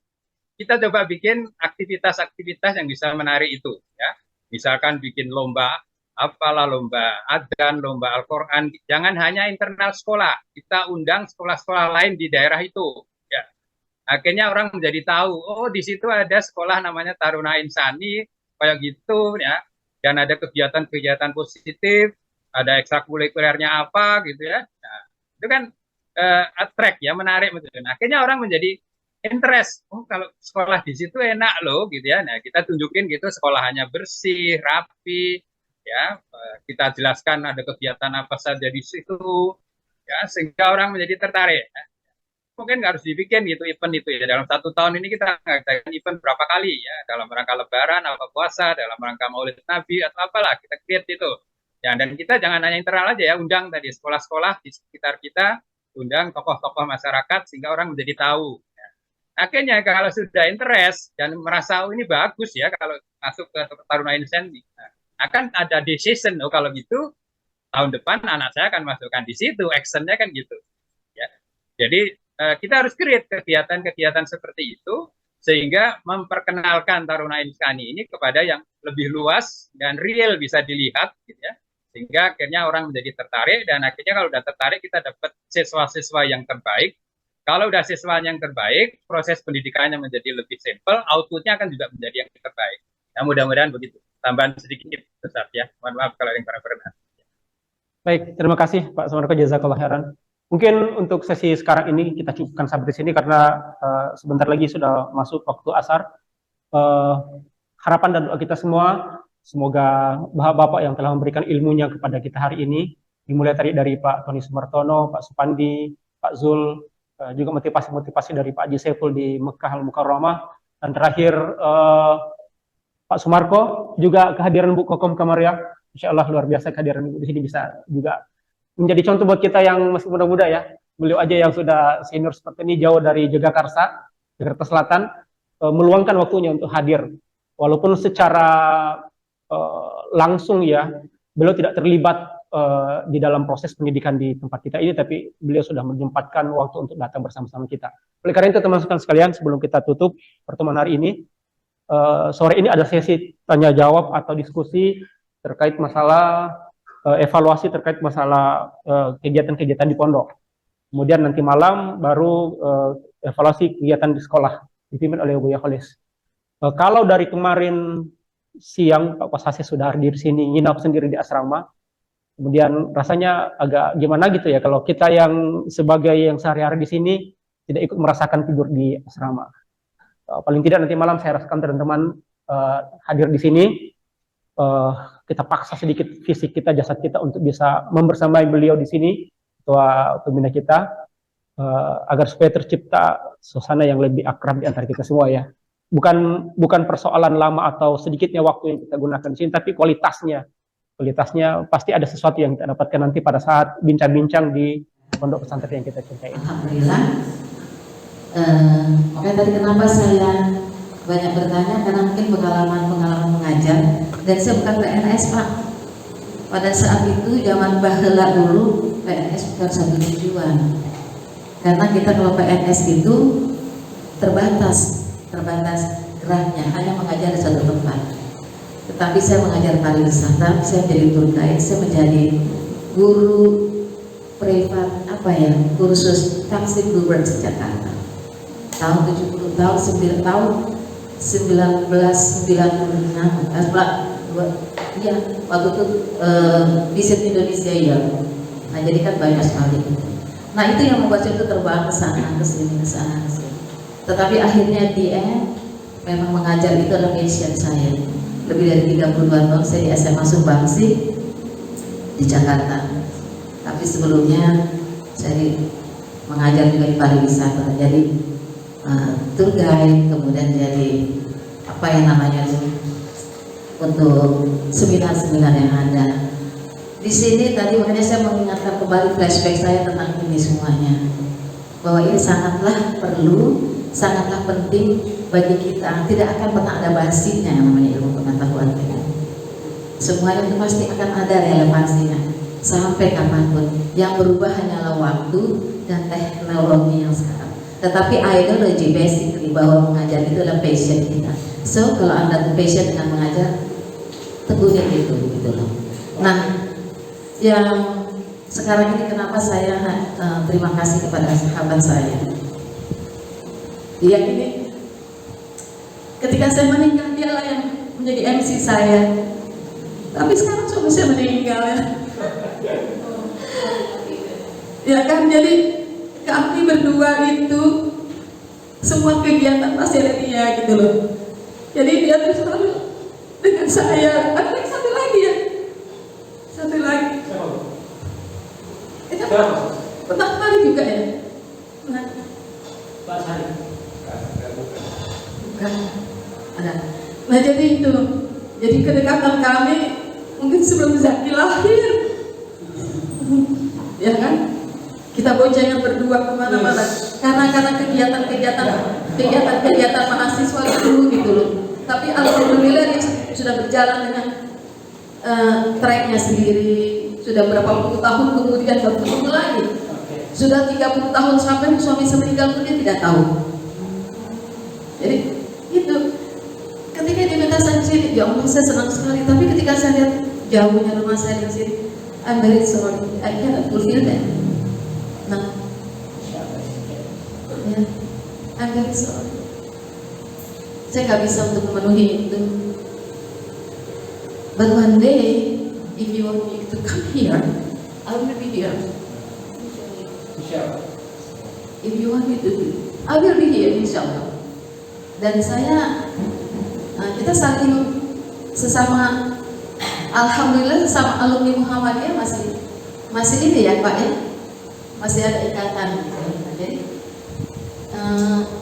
kita coba bikin aktivitas-aktivitas yang bisa menarik itu ya. Misalkan bikin lomba lomba adzan, lomba Al-Qur'an, jangan hanya internal sekolah, kita undang sekolah-sekolah lain di daerah itu ya. Akhirnya orang menjadi tahu, oh di situ ada sekolah namanya Taruna Insani kayak gitu ya. Dan ada kegiatan-kegiatan positif, ada ekstrakurikulernya apa gitu ya. Nah, itu kan attract ya, menarik betul. Nah, akhirnya orang menjadi interest. Oh, kalau sekolah di situ enak loh gitu ya. Nah, kita tunjukin gitu sekolahnya bersih, rapi ya. Kita jelaskan ada kegiatan apa saja di situ ya, sehingga orang menjadi tertarik. Ya. Mungkin nggak harus dibikin gitu event itu ya. Dalam 1 tahun ini kita ngadain event berapa kali ya, dalam rangka lebaran, apa puasa, dalam rangka maulid Nabi atau apalah, kita create itu. Ya, dan kita jangan hanya internal aja ya, undang tadi sekolah-sekolah di sekitar kita, undang tokoh-tokoh masyarakat sehingga orang menjadi tahu. Ya. Akhirnya kalau sudah interest dan merasa oh, ini bagus ya kalau masuk ke Taruna Insani, nah, akan ada decision, oh kalau gitu tahun depan anak saya akan masukkan di situ, actionnya kan gitu. Ya. Jadi kita harus create kegiatan-kegiatan seperti itu sehingga memperkenalkan Taruna Insani ini kepada yang lebih luas dan real bisa dilihat, gitu ya. Sehingga akhirnya orang menjadi tertarik, dan akhirnya kalau udah tertarik kita dapat siswa-siswa yang terbaik. Kalau udah siswa yang terbaik, proses pendidikannya menjadi lebih simpel, outputnya akan juga menjadi yang terbaik. Nah, mudah-mudahan begitu. Tambahan sedikit, Ustaz ya. Mohon maaf kalau yang pernah. Baik, terima kasih Pak Sumarko, jazakallah khairan. Mungkin untuk sesi sekarang ini kita cukupkan sampai di sini karena sebentar lagi sudah masuk waktu asar. Harapan dan doa kita semua, semoga bapak-bapak yang telah memberikan ilmunya kepada kita hari ini, dimulai dari Pak Tony Sumartono, Pak Supandi, Pak Zul, juga motivasi-motivasi dari Pak Haji Saiful di Mekah Al-Mukarramah, dan terakhir Pak Sumarko, juga kehadiran Bu Kokom Kamaria, insya Allah luar biasa kehadiran Ibu di sini, bisa juga menjadi contoh buat kita yang masih muda-muda ya. Beliau aja yang sudah senior seperti ini, jauh dari Jagakarsa, Jakarta Selatan, meluangkan waktunya untuk hadir. Walaupun secara langsung ya, beliau tidak terlibat di dalam proses pendidikan di tempat kita ini, tapi beliau sudah menyempatkan waktu untuk datang bersama-sama kita. Oleh karena itu teman-teman sekalian, sebelum kita tutup pertemuan hari ini, sore ini ada sesi tanya jawab atau diskusi terkait masalah evaluasi terkait masalah kegiatan-kegiatan di pondok. Kemudian nanti malam baru evaluasi kegiatan di sekolah dipimpin oleh Buya Kholis. Kalau dari kemarin siang Pak Pasasi sudah hadir di sini, nginap sendiri di asrama. Kemudian rasanya agak gimana gitu ya kalau kita yang sebagai yang sehari-hari di sini tidak ikut merasakan tidur di asrama. Paling tidak nanti malam saya rasakan teman-teman hadir di sini, kita paksa sedikit fisik kita, jasad kita untuk bisa membersamai beliau di sini, ketua pembina kita, agar supaya tercipta suasana yang lebih akrab di antara kita semua ya. Bukan persoalan lama atau sedikitnya waktu yang kita gunakan di sini, tapi kualitasnya pasti ada sesuatu yang kita dapatkan nanti pada saat bincang-bincang di pondok pesantren yang kita cintai. Alhamdulillah. Makanya tadi kenapa saya banyak bertanya, karena mungkin pengalaman mengajar, dan saya bukan PNS Pak. Pada saat itu zaman baheula dulu PNS bukan satu tujuan, karena kita kalau PNS itu terbatas geraknya, hanya mengajar di satu tempat. Tetapi saya mengajar pariwisata, saya menjadi tour guide, saya menjadi guru privat kursus taksi Bluebird Jakarta tahun 1996 iya, waktu itu visit Indonesia ya. Nah jadi kan banyak sekali. Nah itu yang membuat saya itu terbang ke sana ke sini. Tetapi akhirnya di memang mengajar itu adalah passion saya. Lebih dari 32 tahun saya di SMA Sumbangsi di Jakarta. Tapi sebelumnya saya mengajar juga di pariwisata. Jadi tour guide, kemudian jadi apa yang namanya untuk seminar-seminar yang ada di sini. Tadi makanya saya mengingatkan kembali flashback saya tentang ini semuanya, bahwa ini sangatlah perlu, sangatlah penting bagi kita. Tidak akan pernah ada basinya yang namanya ilmu pengetahuan kita. Semuanya itu pasti akan ada relevansinya sampai kapanpun. Yang berubah hanyalah waktu dan teknologi yang sekarang. Tetapi ideologi basically bahwa mengajar itu adalah passion kita. So kalau Anda passion dengan mengajar, teguhnya gitu loh. Nah, yang sekarang ini kenapa saya terima kasih kepada sahabat saya. Dia ini ketika saya meninggal dialah yang menjadi MC saya. Tapi sekarang suami saya meninggal ya. Ya kan, jadi kami berdua itu semua kegiatan pasti ada dia gitu loh. Jadi dia tuh selalu dengan saya. Ada lagi satu lagi ya. Satu lagi. Itu pertama kali juga ya. Nah. Pak Sari. Bukan. Ada. Nah jadi itu. Jadi kedekatan kami mungkin sebelum Zaki lahir. Ya kan? Kita boncengnya berdua kemana-mana karena kegiatan mahasiswa dulu gitu loh. Tapi alhamdulillah dia sudah berjalan dengan tracknya sendiri. Sudah berapa puluh tahun kemudian baru ketemu lagi. Sudah 30 tahun sampai suami meninggal pun dia tidak tahu. Jadi ya Allah saya senang sekali. Tapi ketika saya lihat jauhnya rumah saya di sini, I'm very sorry, I cannot fulfill that. Nah, ya, I'm very sorry. Saya nggak bisa untuk memenuhi itu. But one day, if you want me to come here, I will be here. If you want me to do, I will be here, insya Allah. Dan kita saling sesama, alhamdulillah sesama alumni Muhammadiyah masih ini ya Pak ya, masih ada ikatan gitu. Nah, jadi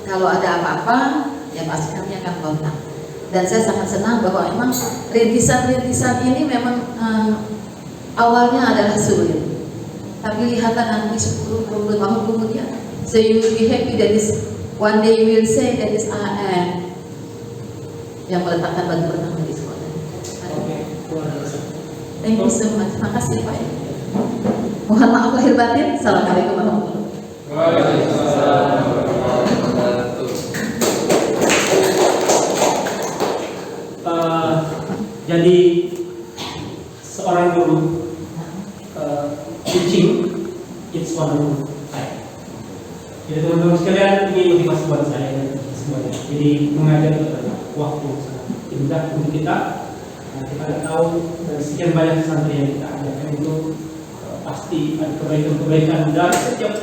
kalau ada apa-apa ya pasti kami akan kontak. Dan saya sangat senang bahwa memang rintisan-rintisan ini memang awalnya adalah sulit, tapi lihatlah nanti 10-20 tahun kemudian, so you will be happy that is one day you will say that is AM yang meletakkan batu pertama di sekolah. Thank you so much. Makasih Pak. Mohon maaf lahir batin. Assalamualaikum warahmatullahi wabarakatuh. Jadi seorang guru teaching it's one time. Jadi teman-teman sekalian, ini motivasi buat saya semuanya. Jadi mengajar itu adalah waktu sangat indah untuk kita. Nah, kita tahu dari sekian banyak santri yang kita ajarkan itu pasti ada kebaikan-kebaikan dari setiap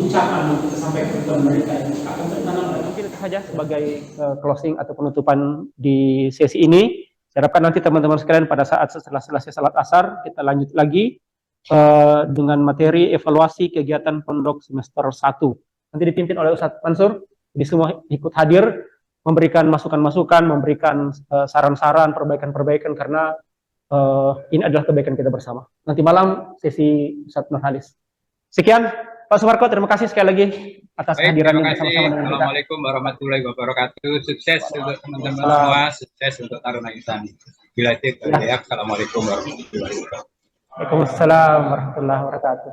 ucapan yang kita sampaikan kepada mereka yang akan tertanam. Mungkin itu saja sebagai closing atau penutupan di sesi ini. Saya harapkan nanti teman-teman sekalian pada saat setelah selesai salat asar kita lanjut lagi dengan materi evaluasi kegiatan pondok semester 1. Nanti dipimpin oleh Ustadz Mansur. Jadi semua ikut hadir, memberikan masukan-masukan, memberikan saran-saran, perbaikan-perbaikan karena ini adalah kebaikan kita bersama. Nanti malam sesi Ustadz Nurhalis. Sekian Pak Sumarko, terima kasih sekali lagi atas kehadirannya bersama-sama dengan kita. Assalamualaikum warahmatullahi wabarakatuh. Sukses untuk teman-teman semua, sukses untuk Taruna Insan. Bila itu, Assalamualaikum warahmatullahi wabarakatuh. Waalaikumsalam warahmatullahi wabarakatuh.